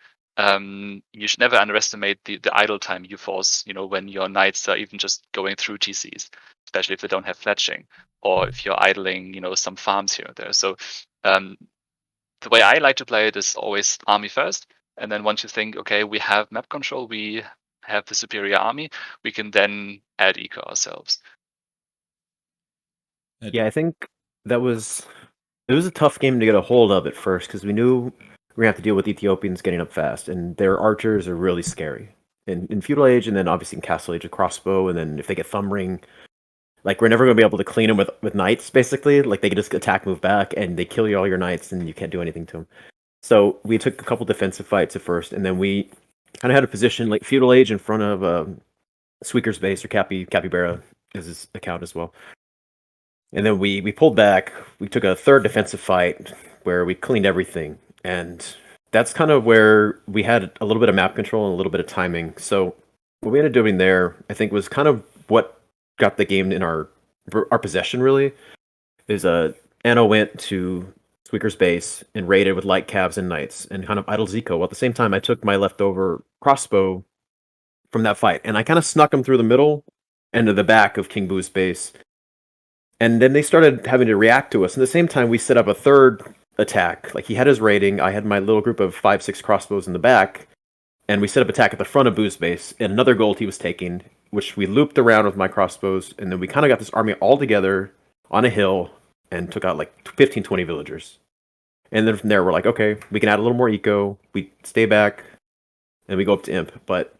you should never underestimate the idle time you force, when your knights are even just going through TCs, especially if they don't have fletching, or if you're idling, some farms here or there. So the way I like to play it is always army first, and then once you think, okay, we have map control, we have the superior army, we can then add eco ourselves. Yeah, I think it was a tough game to get a hold of at first because we knew we were gonna have to deal with Ethiopians getting up fast, and their archers are really scary. In feudal age, and then obviously in castle age, a crossbow, and then if they get thumb ring, like we're never gonna be able to clean them with knights. Basically, like they can just attack, move back, and they kill you all your knights, and you can't do anything to them. So we took a couple defensive fights at first, and then we kind of had a position like feudal age in front of Squeaker's base or Capybara is his account as well. And then we pulled back. We took a third defensive fight where we cleaned everything, and that's kind of where we had a little bit of map control and a little bit of timing. So what we ended up doing there, I think, was kind of what got the game in our possession. Really, is Anna went to Squeaker's base and raided with light calves and knights and kind of idle Zico. While at the same time, I took my leftover crossbow from that fight and I kind of snuck him through the middle and to the back of King Boo's base. And then they started having to react to us. And at the same time, we set up a third attack. Like he had his raiding, I had my little group of 5-6 crossbows in the back, and we set up attack at the front of Boo's base and another gold he was taking, which we looped around with my crossbows, and then we kind of got this army all together on a hill and took out like 15, 20 villagers. And then from there, we're like, okay, we can add a little more eco. We stay back, and we go up to imp. But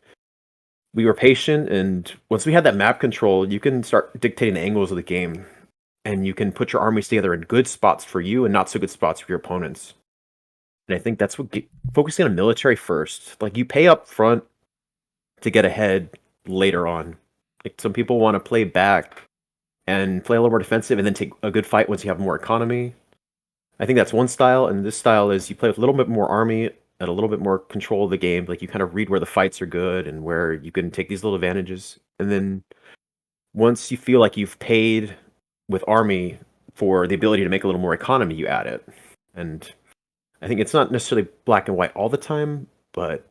we were patient, and once we had that map control, you can start dictating the angles of the game, and you can put your armies together in good spots for you and not so good spots for your opponents. And I think that's what focusing on military first. Like you pay up front to get ahead later on. Like some people want to play back and play a little more defensive, and then take a good fight once you have more economy. I think that's one style, and this style is you play with a little bit more army and a little bit more control of the game. Like you kind of read where the fights are good and where you can take these little advantages. And then once you feel like you've paid with army for the ability to make a little more economy, you add it. And I think it's not necessarily black and white all the time, but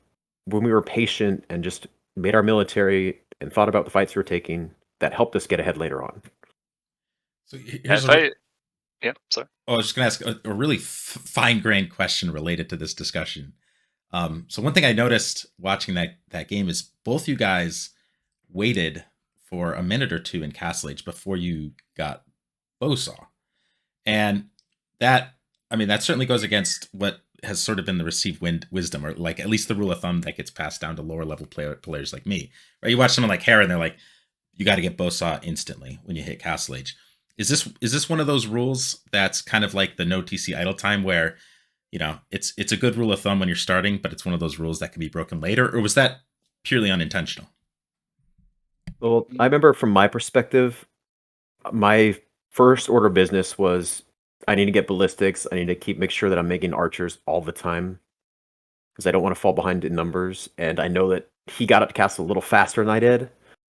when we were patient and just made our military and thought about the fights we were taking, that helped us get ahead later on. So here's yeah, sorry. I was just going to ask a really fine-grained question related to this discussion. So one thing I noticed watching that game is both you guys waited for a minute or two in Castle Age before you got bowsaw, and that certainly goes against what has sort of been the received wisdom, or like at least the rule of thumb that gets passed down to lower level players like me. Right? You watch someone like Hera, and they're like, you got to get bowsaw instantly when you hit Castle Age. Is this one of those rules that's kind of like the no TC idle time, where it's a good rule of thumb when you're starting, but it's one of those rules that can be broken later, or was that purely unintentional? Well, I remember from my perspective, my first order of business was I need to get ballistics. I need to make sure that I'm making archers all the time because I don't want to fall behind in numbers. And I know that he got up to castle a little faster than I did.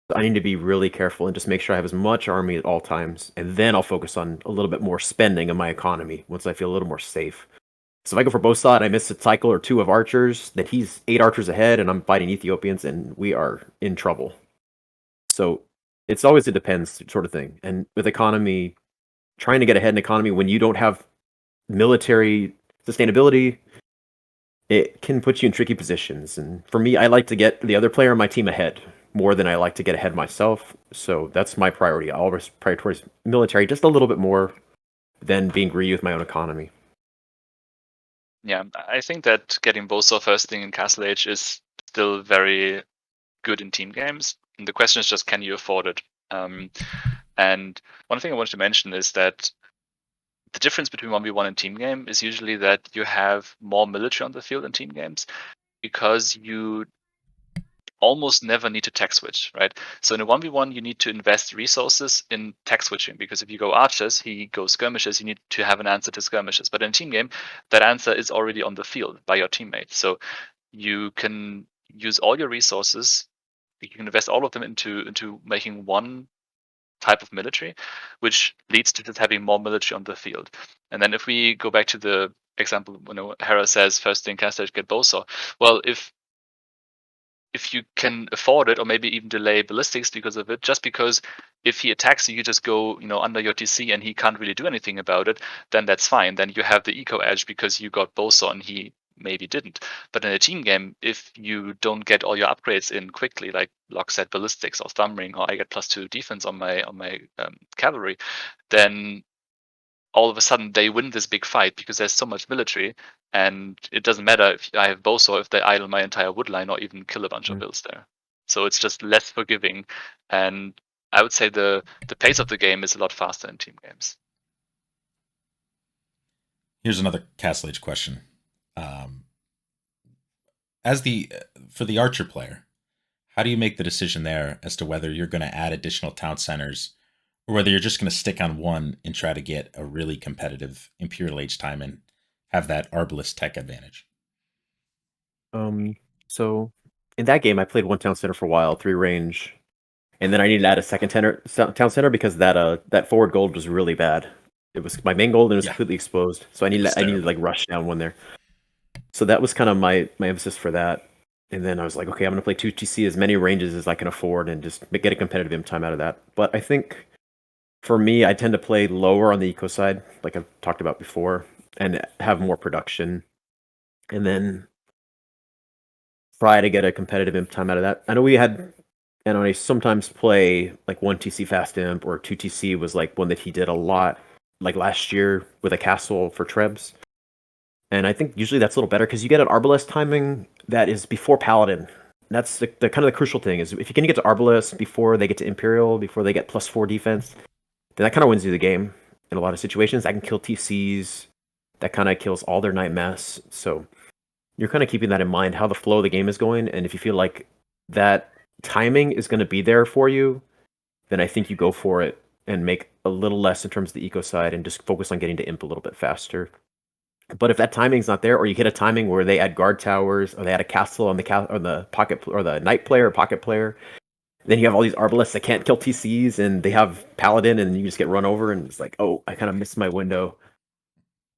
So I need to be really careful and just make sure I have as much army at all times. And then I'll focus on a little bit more spending of my economy once I feel a little more safe. So if I go for bowsaw and I miss a cycle or two of archers, then he's 8 archers ahead and I'm fighting Ethiopians and we are in trouble. So it's always a depends sort of thing. And with economy, trying to get ahead in economy when you don't have military sustainability, it can put you in tricky positions. And for me, I like to get the other player on my team ahead more than I like to get ahead myself. So that's my priority. I always prioritize military just a little bit more than being greedy with my own economy. Yeah, I think that getting bowsaw first thing in Castle Age is still very good in team games. And the question is just, can you afford it? And one thing I wanted to mention is that the difference between 1v1 and team game is usually that you have more military on the field in team games because you almost never need to tech switch, right? So in a 1v1, you need to invest resources in tech switching because if you go archers, he goes skirmishes, you need to have an answer to skirmishes. But in a team game, that answer is already on the field by your teammate. So you can use all your resources, you can invest all of them into making one type of military, which leads to just having more military on the field. And then if we go back to the example, Hera says first thing Castle Age get bowsaw. Well, if if you can afford it, or maybe even delay ballistics because of it, just because if he attacks you, you just go, under your TC and he can't really do anything about it, then that's fine. Then you have the eco edge because you got bowsaw and he maybe didn't. But in a team game, if you don't get all your upgrades in quickly, like Locke said, ballistics or thumb ring, or I get +2 defense on my cavalry, then all of a sudden they win this big fight because there's so much military, and it doesn't matter if I have bowsaw if they idle my entire wood line or even kill a bunch of bills there. So it's just less forgiving, and I would say the pace of the game is a lot faster in team games. Here's another Castle Age question. For the archer player, how do you make the decision there as to whether you're going to add additional town centers, or whether you're just going to stick on one and try to get a really competitive Imperial Age time and have that Arbalest tech advantage? So in that game, I played one town center for a while, 3 range, and then I needed to add a second town center because that forward gold was really bad. It was my main gold and it was completely exposed, so I needed to like rush down one there. So that was kind of my emphasis for that. And then I was like, okay, I'm going to play 2 TC, as many ranges as I can afford, and just get a competitive imp time out of that. But I think for me, I tend to play lower on the eco side, like I've talked about before, and have more production. And then try to get a competitive imp time out of that. I know I sometimes play like 1 TC fast imp, or 2 TC was like one that he did a lot, like last year with a castle for Trebs. And I think usually that's a little better because you get an Arbalest timing that is before Paladin. That's the kind of the crucial thing, is if you can get to Arbalest before they get to Imperial, before they get +4 defense, then that kind of wins you the game in a lot of situations. I can kill TCs. That kind of kills all their night mess. So you're kind of keeping that in mind, how the flow of the game is going. And if you feel like that timing is going to be there for you, then I think you go for it and make a little less in terms of the eco side and just focus on getting to imp a little bit faster. But if that timing's not there, or you hit a timing where they add guard towers, or they add a castle on the pocket, or the knight player or pocket player, then you have all these Arbalests that can't kill TCs, and they have Paladin, and you just get run over, and it's like, oh, I kind of missed my window.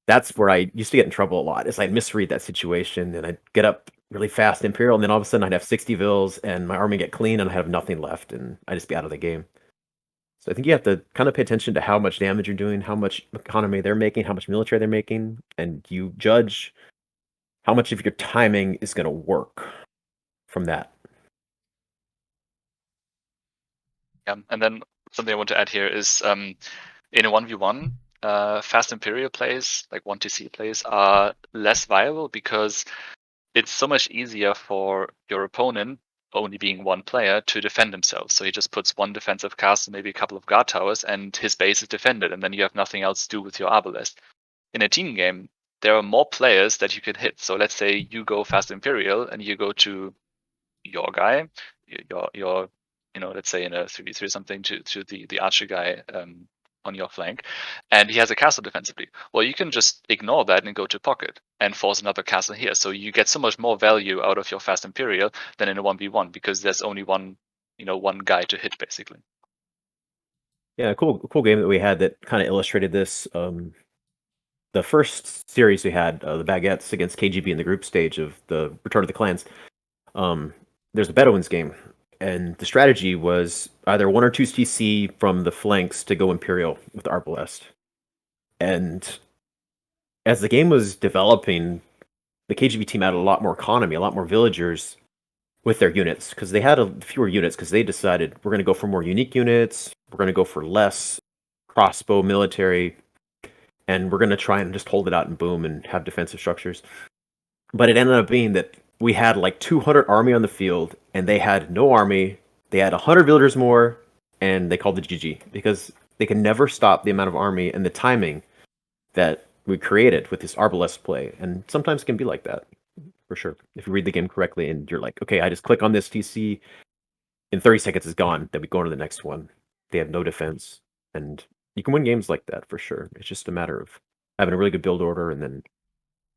That's where I used to get in trouble a lot, is I'd misread that situation, and I'd get up really fast Imperial, and then all of a sudden I'd have 60 vills, and my army get clean, and I have nothing left, and I'd just be out of the game. So I think you have to kind of pay attention to how much damage you're doing, how much economy they're making, how much military they're making, and you judge how much of your timing is going to work from that. Yeah, and then something I want to add here is in a 1v1, fast Imperial plays, like 1 TC plays, are less viable because it's so much easier for your opponent, only being one player, to defend himself. So he just puts one defensive castle, maybe a couple of guard towers, and his base is defended, and then you have nothing else to do with your Arbalest. In a team game, there are more players that you can hit. So let's say you go fast Imperial and you go to your guy, your let's say in a 3v3 something, to the archer guy on your flank, and he has a castle defensively. Well, you can just ignore that and go to pocket and force another castle here. So you get so much more value out of your fast Imperial than in a 1v1 because there's only one guy to hit, basically. Yeah, a cool game that we had that kind of illustrated this. The first series we had, the Baguettes against KGB in the group stage of the Return of the Clans. There's a Bedouins game, and the strategy was either 1 or 2 TC from the flanks to go Imperial with Arbalest. And as the game was developing, the KGB team had a lot more economy, a lot more villagers with their units, because they had fewer units, because they decided we're going to go for more unique units, we're going to go for less crossbow military, and we're going to try and just hold it out and boom and have defensive structures. But it ended up being that we had like 200 army on the field, and they had no army. They had 100 villagers more, and they called it GG, because they can never stop the amount of army and the timing that we created with this Arbalest play. And sometimes it can be like that, for sure. If you read the game correctly and you're like, okay, I just click on this TC, in 30 seconds it's gone, then we go on to the next one. They have no defense. And you can win games like that, for sure. It's just a matter of having a really good build order, and then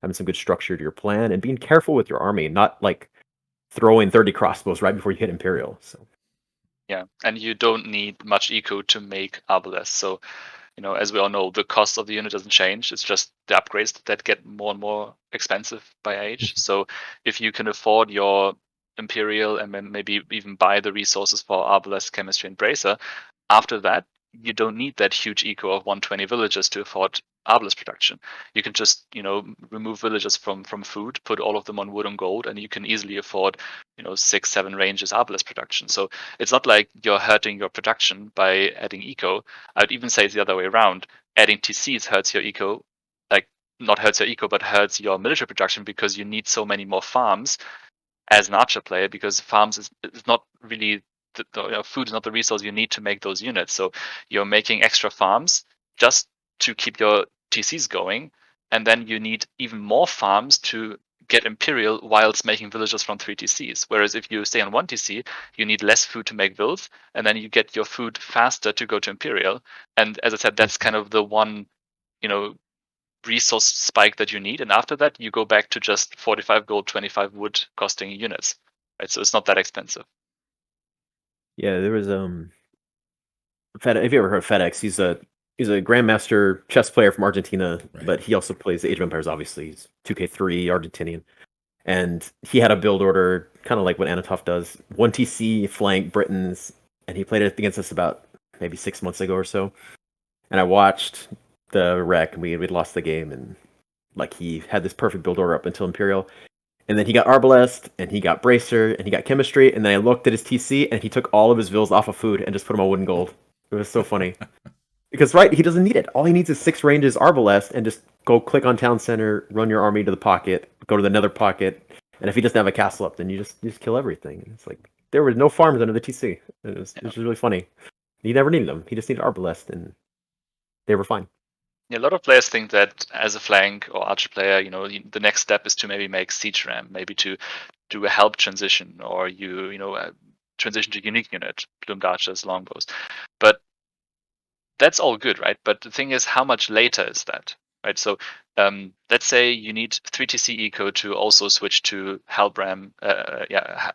having some good structure to your plan, and being careful with your army, not like throwing 30 crossbows right before you hit Imperial. So yeah, and you don't need much eco to make Arbalest. So as we all know, the cost of the unit doesn't change. It's just the upgrades that get more and more expensive by age. So if you can afford your Imperial and then maybe even buy the resources for Arbalest, Chemistry, and Bracer. After that, you don't need that huge eco of 120 villagers to afford Arbalest production. You can just, remove villagers from food, put all of them on wood and gold, and you can easily afford, 6-7 ranges Arbalest production. So it's not like you're hurting your production by adding eco. I'd even say it's the other way around. Adding TCs hurts your eco, like not hurts your eco, but hurts your military production because you need so many more farms as an archer player, because farms is not really food is not the resource you need to make those units. So you're making extra farms just to keep your TCs going, and then you need even more farms to get Imperial whilst making villagers from 3 TCs. Whereas if you stay on 1 TC, you need less food to make vills, and then you get your food faster to go to Imperial. And as I said, that's kind of the one, resource spike that you need, and after that you go back to just 45 gold, 25 wood costing units, right? So it's not that expensive. Yeah, there was FedEx. Have you ever heard of FedEx? He's a grandmaster chess player from Argentina, Right. but he also plays Age of Empires. Obviously, he's 2K3 Argentinian, and he had a build order kind of like what Annatoph does: 1 TC flank Britons, and he played it against us about maybe 6 months ago or so. And I watched the wreck, and we'd lost the game, and like he had this perfect build order up until Imperial. And then he got Arbalest, and he got Bracer, and he got Chemistry, and then I looked at his TC, and he took all of his vills off of food and just put them on wood and gold. It was so funny. Because, right, he doesn't need it. All he needs is 6 ranges Arbalest, and just go click on Town Center, run your army to the pocket, go to the nether pocket, and if he doesn't have a castle up, then you just kill everything. And it's like, there were no farms under the TC. It was really funny. He never needed them. He just needed Arbalest, and they were fine. Yeah, a lot of players think that as a flank or archer player, the next step is to maybe make siege ram, maybe to do a help transition, or transition to unique unit, plumed archers, longbows. But that's all good, right? But the thing is, how much later is that, right? So let's say you need 3TC eco to also switch to help ram,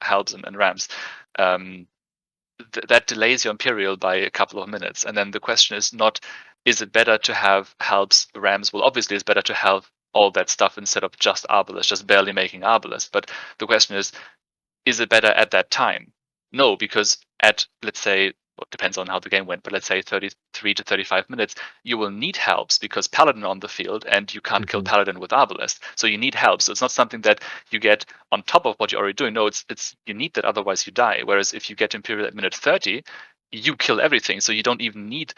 helps and rams. That delays your Imperial by a couple of minutes. And then the question is not, is it better to have helps, rams? Well, obviously it's better to have all that stuff instead of just Arbalest, just barely making Arbalest. But the question is it better at that time? No, because at, let's say, well, it depends on how the game went, but let's say 33 to 35 minutes, you will need helps because Paladin on the field, and you can't kill Paladin with Arbalest. So you need help. So it's not something that you get on top of what you're already doing. No, it's you need that, otherwise you die. Whereas if you get Imperial at minute 30, you kill everything. So you don't even need,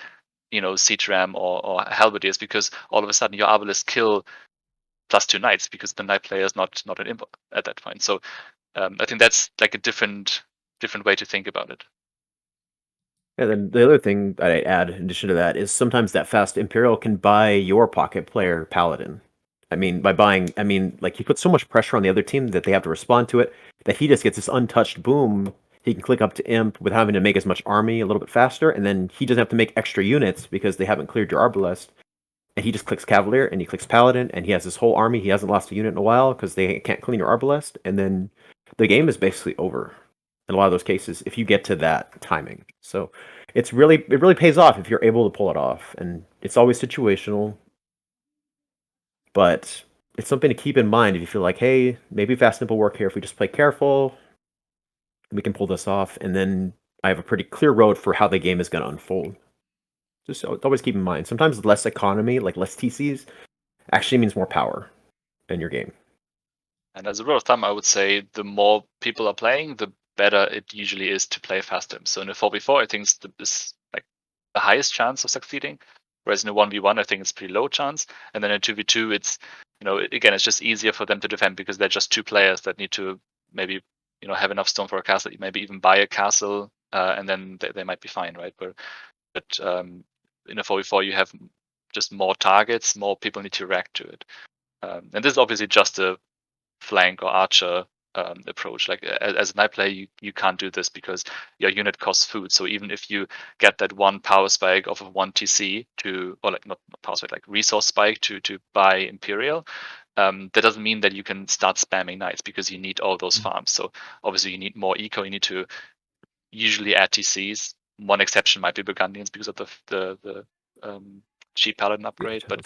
Siege Ram or Halberdiers, because all of a sudden your Arbalest kill +2 knights, because the knight player is not an imp at that point. So I think that's like a different way to think about it. And then the other thing that I add in addition to that is sometimes that fast Imperial can buy your pocket player Paladin. I mean, by buying, like he puts so much pressure on the other team that they have to respond to it, that he just gets this untouched boom. He can click up to Imp with having to make as much army a little bit faster, and then he doesn't have to make extra units because they haven't cleared your Arbalest. And he just clicks Cavalier, and he clicks Paladin, and he has this whole army. He hasn't lost a unit in a while because they can't clean your Arbalest, and then the game is basically over in a lot of those cases if you get to that timing. So it really pays off if you're able to pull it off, and it's always situational, but it's something to keep in mind if you feel like, hey, maybe fast simple work here if we just play careful, we can pull this off, and then I have a pretty clear road for how the game is going to unfold. Just always keep in mind, sometimes less economy, like less TCs, actually means more power in your game. And as a rule of thumb, I would say the more people are playing, the better it usually is to play faster. So in a 4v4, I think it's like the highest chance of succeeding. Whereas in a 1v1, I think it's pretty low chance. And then in 2v2, it's, again, it's just easier for them to defend because they're just 2 players that need to maybe, have enough stone for a castle, maybe even buy a castle, and then they might be fine, right? But in a 4v4, you have just more targets, more people need to react to it. And this is obviously just a flank or archer approach. Like as a knight player, you can't do this because your unit costs food. So even if you get that one power spike off of 1 TC or like not power spike, like resource spike to buy Imperial, that doesn't mean that you can start spamming knights because you need all those farms. So obviously you need more eco. You need to usually add TCs. One exception might be Burgundians because of the cheap paladin upgrade, but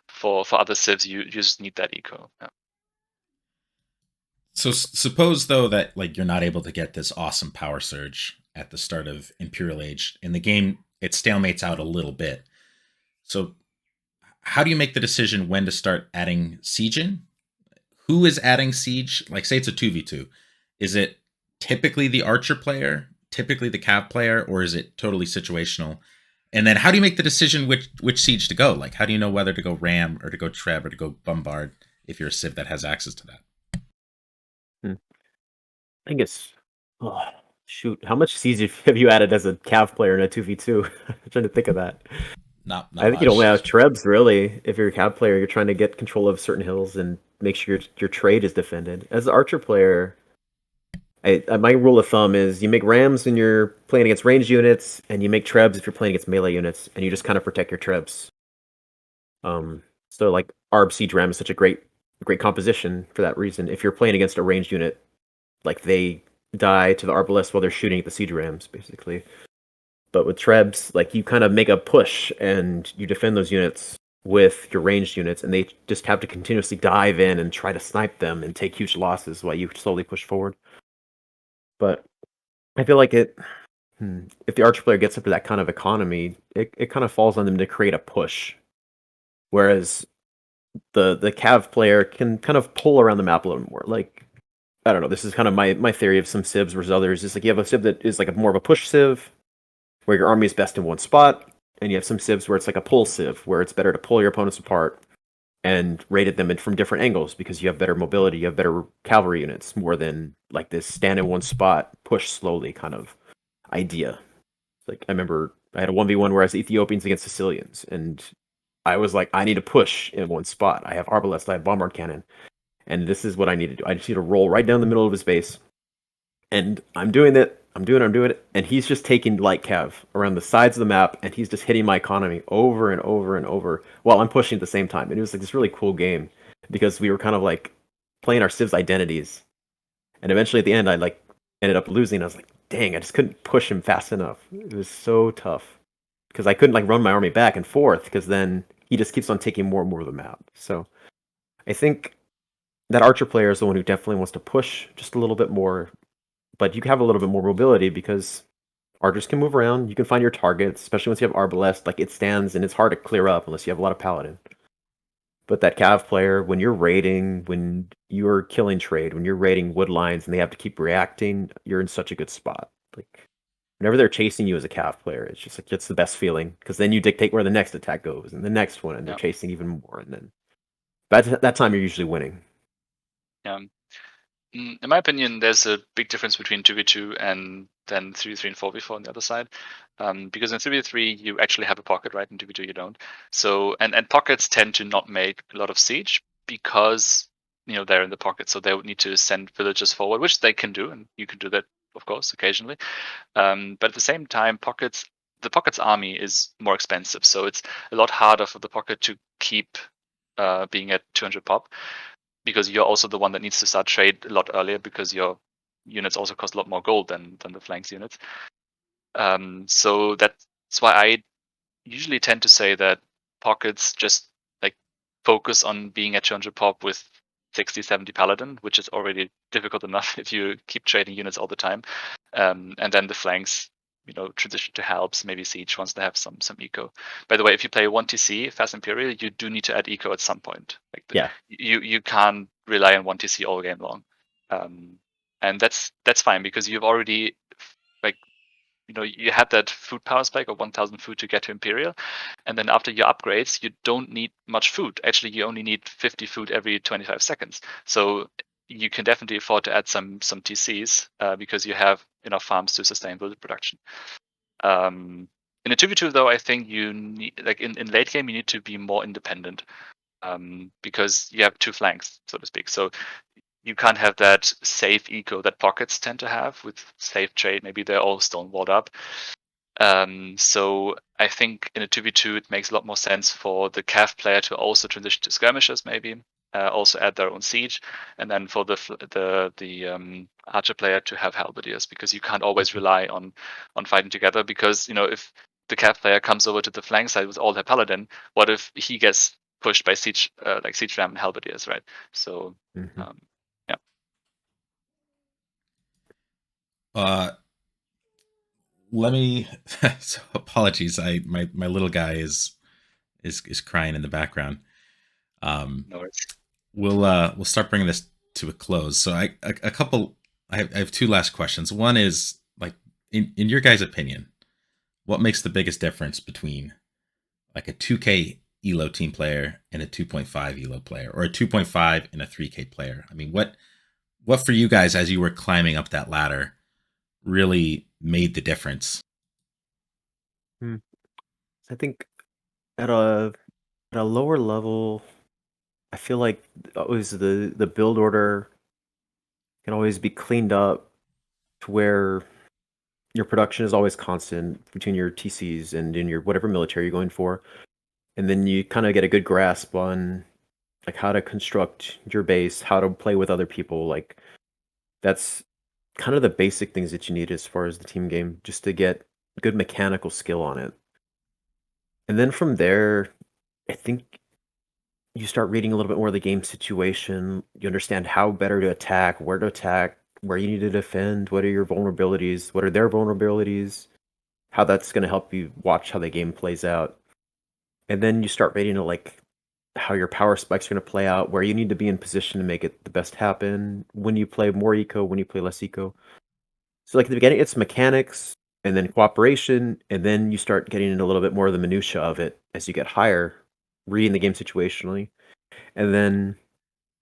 for other civs you just need that eco. Yeah. So suppose though that like you're not able to get this awesome power surge at the start of Imperial Age in the game, it stalemates out a little bit. So how do you make the decision when to start adding siege in? Who is adding siege? Like say it's a 2v2. Is it typically the archer player, typically the cav player, or is it totally situational? And then how do you make the decision which siege to go? Like how do you know whether to go ram or to go treb or to go bombard if you're a civ that has access to that? I think it's shoot. How much siege have you added as a cav player in a 2v2? I'm trying to think of that. Not I think you only much. have trebs really. If you're a cav player, you're trying to get control of certain hills and make sure your trade is defended. As an archer player, my rule of thumb is you make rams when you're playing against ranged units, and you make trebs if you're playing against melee units, and you just kind of protect your trebs. So like Arb Siege Ram is such a great composition for that reason. If you're playing against a ranged unit, like they die to the Arbalest while they're shooting at the Siege Rams, basically. But with Trebs, like you kind of make a push and you defend those units with your ranged units, and they just have to continuously dive in and try to snipe them and take huge losses while you slowly push forward. But I feel like if the archer player gets up to that kind of economy, it kind of falls on them to create a push. Whereas the cav player can kind of pull around the map a little more. Like I don't know, this is kind of my theory of some civs versus others. Is like you have a civ that is like more of a push civ, where your army is best in one spot, and you have some civs where it's like a pull civ, where it's better to pull your opponents apart and raid at them from different angles because you have better mobility, you have better cavalry units, more than like this stand in one spot, push slowly kind of idea. Like I remember I had a 1v1 where I was Ethiopians against Sicilians, and I was like, I need to push in one spot. I have Arbalest, I have Bombard Cannon, and this is what I need to do. I just need to roll right down the middle of his base, and I'm doing it. I'm doing it, and he's just taking light cav around the sides of the map, and he's just hitting my economy over and over and over while I'm pushing at the same time. And it was like this really cool game because we were kind of like playing our civs identities, and eventually at the end, I like ended up losing. I was like, dang, I just couldn't push him fast enough. It was so tough because I couldn't like run my army back and forth because then he just keeps on taking more and more of the map. So I think that archer player is the one who definitely wants to push just a little bit more, but you have a little bit more mobility because archers can move around. You can find your targets, especially once you have Arbalest. Like it stands and it's hard to clear up unless you have a lot of paladin. But that cav player, when you're raiding, when you're killing trade, when you're raiding wood lines and they have to keep reacting, you're in such a good spot. Like whenever they're chasing you as a cav player, it's just like it's the best feeling because then you dictate where the next attack goes and the next one, and they're chasing even more. And then by that time, you're usually winning. Yeah. In my opinion, there's a big difference between 2v2 and then 3v3 and 4v4 on the other side. Because in 3v3, you actually have a pocket, right? In 2v2, you don't. So, and pockets tend to not make a lot of siege because, they're in the pocket. So they would need to send villagers forward, which they can do. And you can do that, of course, occasionally. But at the same time, the pocket's army is more expensive. So it's a lot harder for the pocket to keep being at 200 pop, because you're also the one that needs to start trade a lot earlier because your units also cost a lot more gold than the flanks units. So that's why I usually tend to say that pockets just like focus on being at 200 pop with 60, 70 paladin, which is already difficult enough if you keep trading units all the time. And then the flanks, transition to helps, maybe siege once they have some eco. By the way, if you play 1TC Fast Imperial, you do need to add eco at some point. Yeah. You can't rely on 1TC all game long. And that's fine because you've already like you had that food power spike of 1000 food to get to Imperial, and then after your upgrades, you don't need much food. Actually, you only need 50 food every 25 seconds. So you can definitely afford to add some TCs because you have enough farms to sustain build production. In a 2v2 though, I think you need, like in late game, you need to be more independent because you have two flanks, so to speak. So you can't have that safe eco that pockets tend to have with safe trade. Maybe they're all stonewalled up. So I think in a 2v2, it makes a lot more sense for the cav player to also transition to skirmishers, maybe also add their own siege, and then for the archer player to have halberdiers, because you can't always rely on fighting together. Because if the cav player comes over to the flank side with all their paladin, what if he gets pushed by siege ram and halberdiers, right? So Mm-hmm. yeah. Let me. So apologies. My little guy is crying in the background. No worries. We'll start bringing this to a close. So a couple. I have two last questions. One is like in your guys' opinion, what makes the biggest difference between like a 2K Elo team player and a 2.5 Elo player, or a 2.5 and a 3K player? I mean, what for you guys as you were climbing up that ladder really made the difference? Hmm. I think at a lower level, I feel like always the build order can always be cleaned up to where your production is always constant between your TCs and in your whatever military you're going for. And then you kind of get a good grasp on like how to construct your base, how to play with other people. Like that's kind of the basic things that you need as far as the team game, just to get good mechanical skill on it. And then from there, I think you start reading a little bit more of the game situation. You understand how better to attack, where you need to defend, what are your vulnerabilities, what are their vulnerabilities, how that's going to help you watch how the game plays out. And then you start reading like how your power spikes are going to play out, where you need to be in position to make it the best happen, when you play more eco, when you play less eco. So like at the beginning, it's mechanics and then cooperation, and then you start getting into a little bit more of the minutia of it as you get higher, reading the game situationally. And then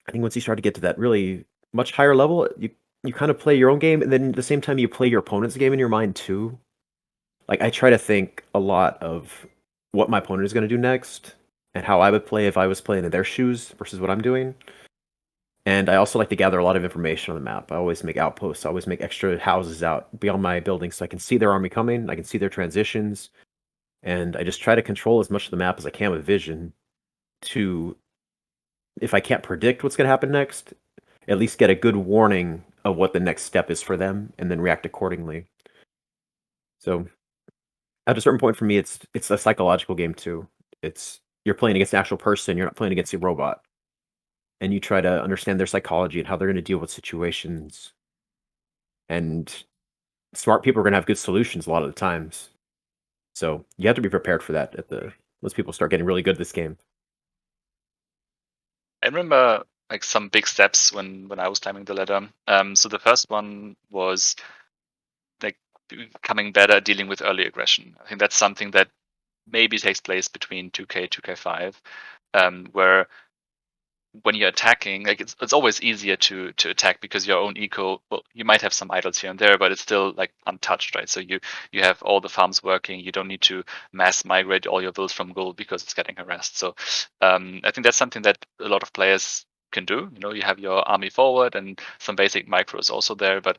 I think once you start to get to that really much higher level, you kind of play your own game, and then at the same time you play your opponent's game in your mind too. Like I try to think a lot of what my opponent is going to do next and how I would play if I was playing in their shoes versus what I'm doing. And I also like to gather a lot of information on the map. I always make outposts. I always make extra houses out beyond my buildings so I can see their army coming. I can see their transitions. And I just try to control as much of the map as I can with vision to, if I can't predict what's going to happen next, at least get a good warning of what the next step is for them and then react accordingly. So at a certain point for me, it's a psychological game too. It's you're playing against an actual person. You're not playing against a robot, and you try to understand their psychology and how they're going to deal with situations. And smart people are going to have good solutions a lot of the times. So you have to be prepared for that. Once people start getting really good at this game. I remember like some big steps when I was climbing the ladder. So the first one was like becoming better at dealing with early aggression. I think that's something that maybe takes place between 2K 2K5, where when you're attacking, like it's always easier to attack because your own eco, well, you might have some idols here and there, but it's still like untouched, right? So you have all the farms working. You don't need to mass migrate all your builds from gold because it's getting harassed. So I think that's something that a lot of players can do. You have your army forward and some basic micros also there. But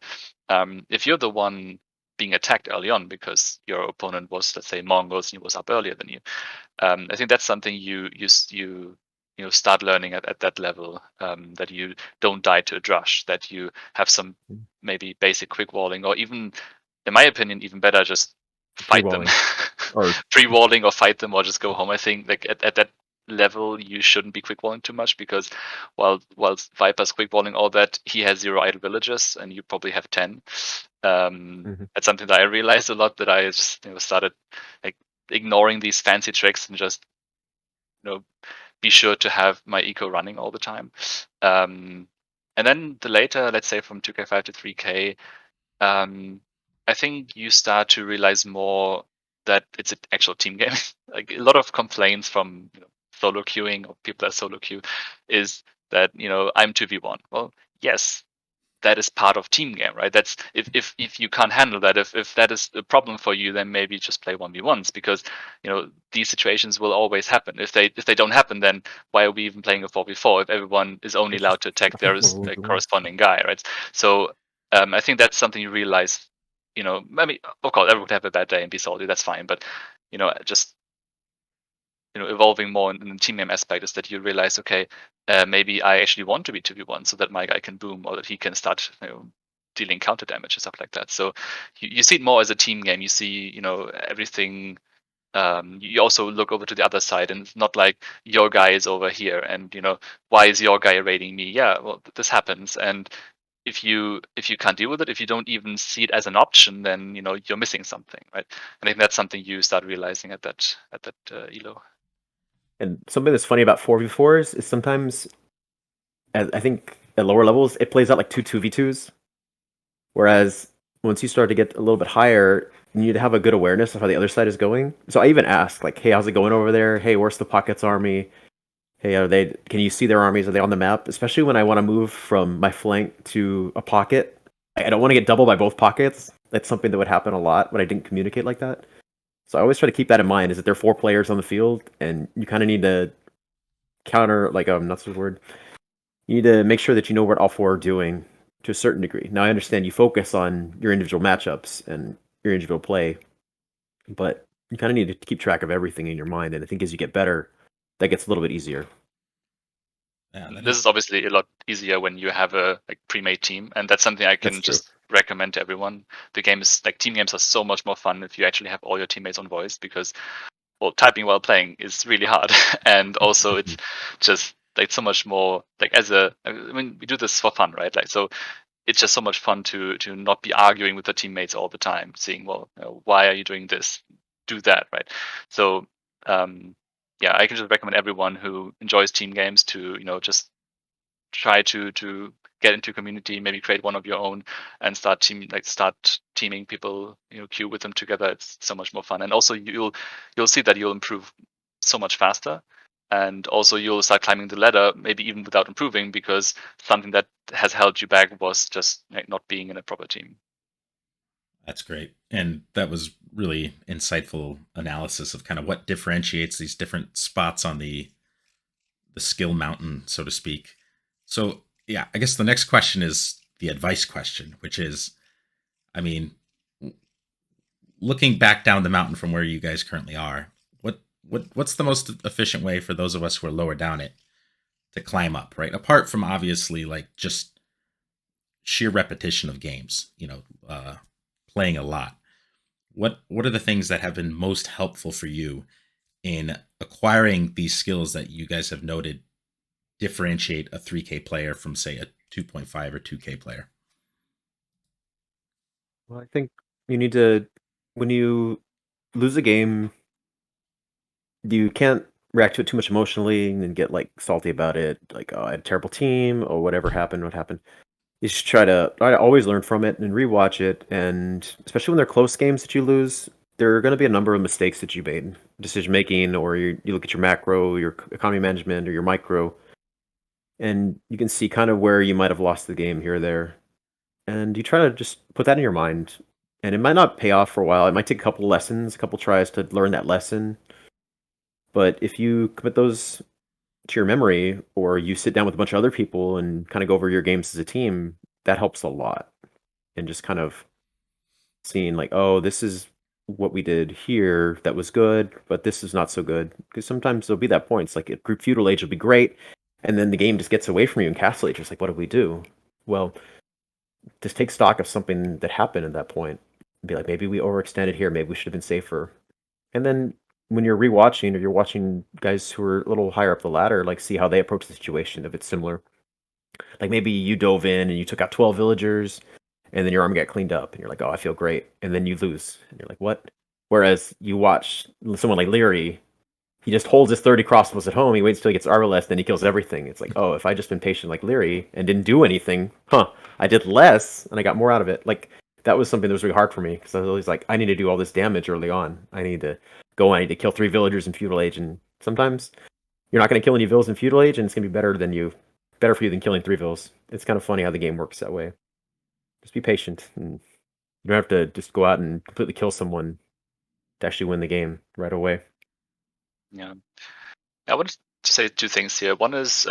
if you're the one being attacked early on because your opponent was, let's say, Mongols and he was up earlier than you, I think that's something you start learning at that level, that you don't die to a drush, that you have some maybe basic quick walling, or even, in my opinion, even better, just fight them, Pre-walling. Or pre-walling or fight them or just go home. I think like at that level you shouldn't be quick walling too much because while Viper's quick walling all that, he has 0 idle villages and you probably have 10. That's something that I realized a lot, that I just started like ignoring these fancy tricks and just be sure to have my eco running all the time. And then the later, let's say from 2K5 to 3K, I think you start to realize more that it's an actual team game. Like a lot of complaints from solo queuing or people that solo queue is that I'm 2v1. Well, yes, that is part of team game, right? That's if you can't handle that, if that is a problem for you, then maybe just play 1v1s, because these situations will always happen. If they don't happen, then why are we even playing a 4v4 if everyone is only it's allowed just to attack nothing their more corresponding guy, right? So I think that's something you realize. I mean, of course, everyone would have a bad day and be salty. That's fine, but just evolving more in the team game aspect is that you realize, okay, maybe I actually want to be 2v1 so that my guy can boom, or that he can start dealing counter damage and stuff like that. So you see it more as a team game. You see everything. You also look over to the other side, and it's not like your guy is over here and why is your guy raiding me? Yeah, well, this happens, and if you can't deal with it, if you don't even see it as an option, then you're missing something, right? And I think that's something you start realizing at that elo. And something that's funny about 4v4s is sometimes, I think at lower levels, it plays out like 2v2s. Whereas once you start to get a little bit higher, you need to have a good awareness of how the other side is going. So I even ask, like, hey, how's it going over there? Hey, where's the Pockets army? Hey, can you see their armies? Are they on the map? Especially when I want to move from my flank to a pocket. I don't want to get doubled by both pockets. That's something that would happen a lot when I didn't communicate like that. So I always try to keep that in mind, is that there are 4 players on the field, and you kind of need to counter, like, that's the word. You need to make sure that you know what all 4 are doing to a certain degree. Now, I understand you focus on your individual matchups and your individual play, but you kind of need to keep track of everything in your mind, and I think as you get better, that gets a little bit easier. Yeah, This is obviously a lot easier when you have a pre-made team, and that's something I can just recommend to everyone. The game is team games are so much more fun if you actually have all your teammates on voice, because typing while playing is really hard, and also it's just so much more I mean, we do this for fun, right? So it's just so much fun to not be arguing with the teammates all the time, saying, well, why are you doing this? Do that, right? So yeah, I can just recommend everyone who enjoys team games to just try to get into community, maybe create one of your own, and start teaming people, queue with them together. It's so much more fun, and also you'll see that you'll improve so much faster, and also you'll start climbing the ladder, maybe even without improving, because something that has held you back was just not being in a proper team. That's great. And that was really insightful analysis of kind of what differentiates these different spots on the skill mountain, so to speak. So, yeah, I guess the next question is the advice question, which is, I mean, looking back down the mountain from where you guys currently are, what's the most efficient way for those of us who are lower down it to climb up, right? Apart from obviously like just sheer repetition of games, playing a lot. What are the things that have been most helpful for you in acquiring these skills that you guys have noted differentiate a 3K player from, say, a 2.5 or 2K player? Well, I think you need to, when you lose a game, you can't react to it too much emotionally and get like salty about it, like, oh, I had a terrible team, or whatever happened, what happened. You should try to always learn from it and rewatch it, and especially when they're close games that you lose, there are going to be a number of mistakes that you made, decision making, or you look at your macro, your economy management, or your micro, and you can see kind of where you might have lost the game here or there, and you try to just put that in your mind. And it might not pay off for a while. It might take a couple lessons, a couple tries to learn that lesson. But if you commit those to your memory, or you sit down with a bunch of other people and kind of go over your games as a team, that helps a lot. And just kind of seeing like, oh, this is what we did here that was good, but this is not so good. Because sometimes there'll be that point. It's like a group feudal age will be great, and then the game just gets away from you, and Castle Age is like, what do we do? Well, just take stock of something that happened at that point. Be like, maybe we overextended here, maybe we should have been safer. And then when you're rewatching, or you're watching guys who are a little higher up the ladder, like, see how they approach the situation if it's similar. Like, maybe you dove in and you took out 12 villagers, and then your army got cleaned up, and you're like, oh, I feel great. And then you lose, and you're like, what? Whereas you watch someone like Leary, he just holds his 30 crossbows at home, he waits till he gets armor-less, then he kills everything. It's like, oh, if I just been patient like Leary and didn't do anything, I did less, and I got more out of it. Like, that was something that was really hard for me, because I was always like, I need to do all this damage early on. I need to kill 3 villagers in feudal age, and sometimes you're not going to kill any villas in feudal age, and it's going to be better for you than killing 3 villas. It's kind of funny how the game works that way. Just be patient, and you don't have to just go out and completely kill someone to actually win the game right away. Yeah, I wanted to say 2 things here. One is,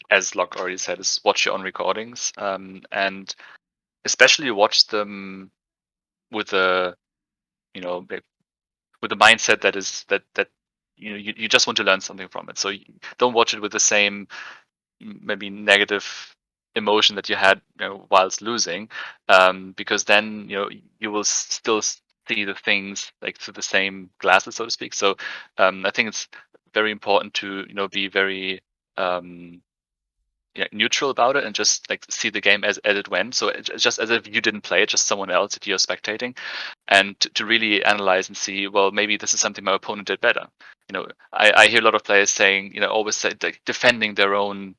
as Locke already said, is watch your own recordings, and especially watch them with a with the mindset that you just want to learn something from it. So don't watch it with the same maybe negative emotion that you had whilst losing, because then you will still see the things like through the same glasses, so to speak. So I think it's very important to be very neutral about it and just like see the game as it went. So it's just as if you didn't play it, just someone else that you're spectating, and to really analyze and see, well, maybe this is something my opponent did better. I hear a lot of players saying, always say, like, defending their own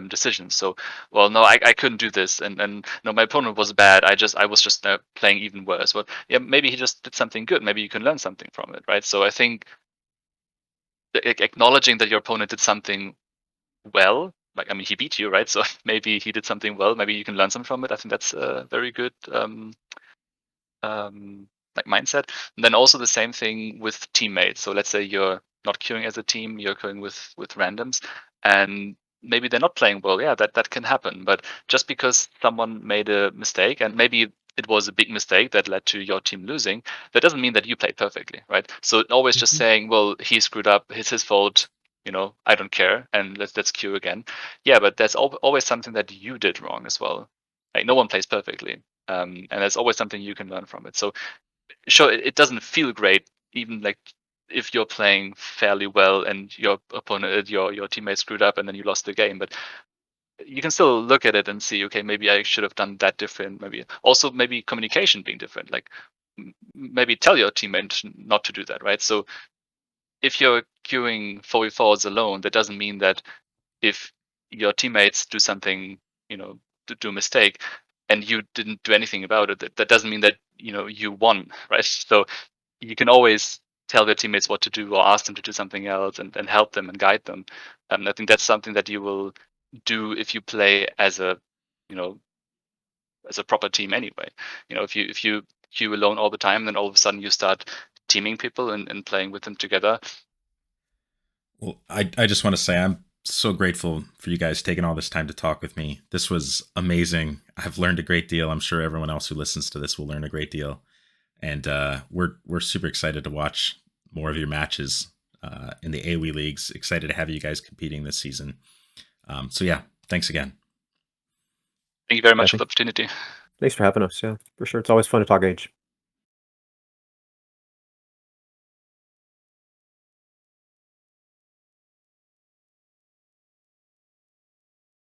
decisions. So, well, no, I couldn't do this, and no, my opponent was bad. I was just playing even worse. Well, yeah, maybe he just did something good. Maybe you can learn something from it, right? So I think acknowledging that your opponent did something well, like, I mean, he beat you, right? So maybe he did something well. Maybe you can learn something from it. I think that's a very good like mindset. And then also the same thing with teammates. So let's say you're not queuing as a team, you're queuing with randoms, and maybe they're not playing well. Yeah, that can happen. But just because someone made a mistake, and maybe it was a big mistake that led to your team losing, that doesn't mean that you played perfectly, right? So always just saying, well, he screwed up, it's his fault. I don't care, and let's queue again. Yeah, but that's always something that you did wrong as well. Like, no one plays perfectly, and there's always something you can learn from it. So sure, it doesn't feel great, even like if you're playing fairly well and your opponent, your teammate screwed up and then you lost the game. But you can still look at it and see, okay, maybe I should have done that different. Maybe communication being different. Like, maybe tell your teammate not to do that, right? So if you're queuing 4v4s alone, that doesn't mean that if your teammates do something, do a mistake, and you didn't do anything about it, that doesn't mean that you won, right? So you can always tell your teammates what to do or ask them to do something else, and help them and guide them. I think that's something that you will do if you play as a proper team anyway. If you queue alone all the time, then all of a sudden you start teaming people and playing with them together. Well, I just want to say I'm so grateful for you guys taking all this time to talk with me. This was amazing. I've learned a great deal. I'm sure everyone else who listens to this will learn a great deal. And we're super excited to watch more of your matches in the AoE leagues. Excited to have you guys competing this season. So yeah, thanks again. Thank you very much for the opportunity. Thanks for having us. Yeah, for sure. It's always fun to talk age.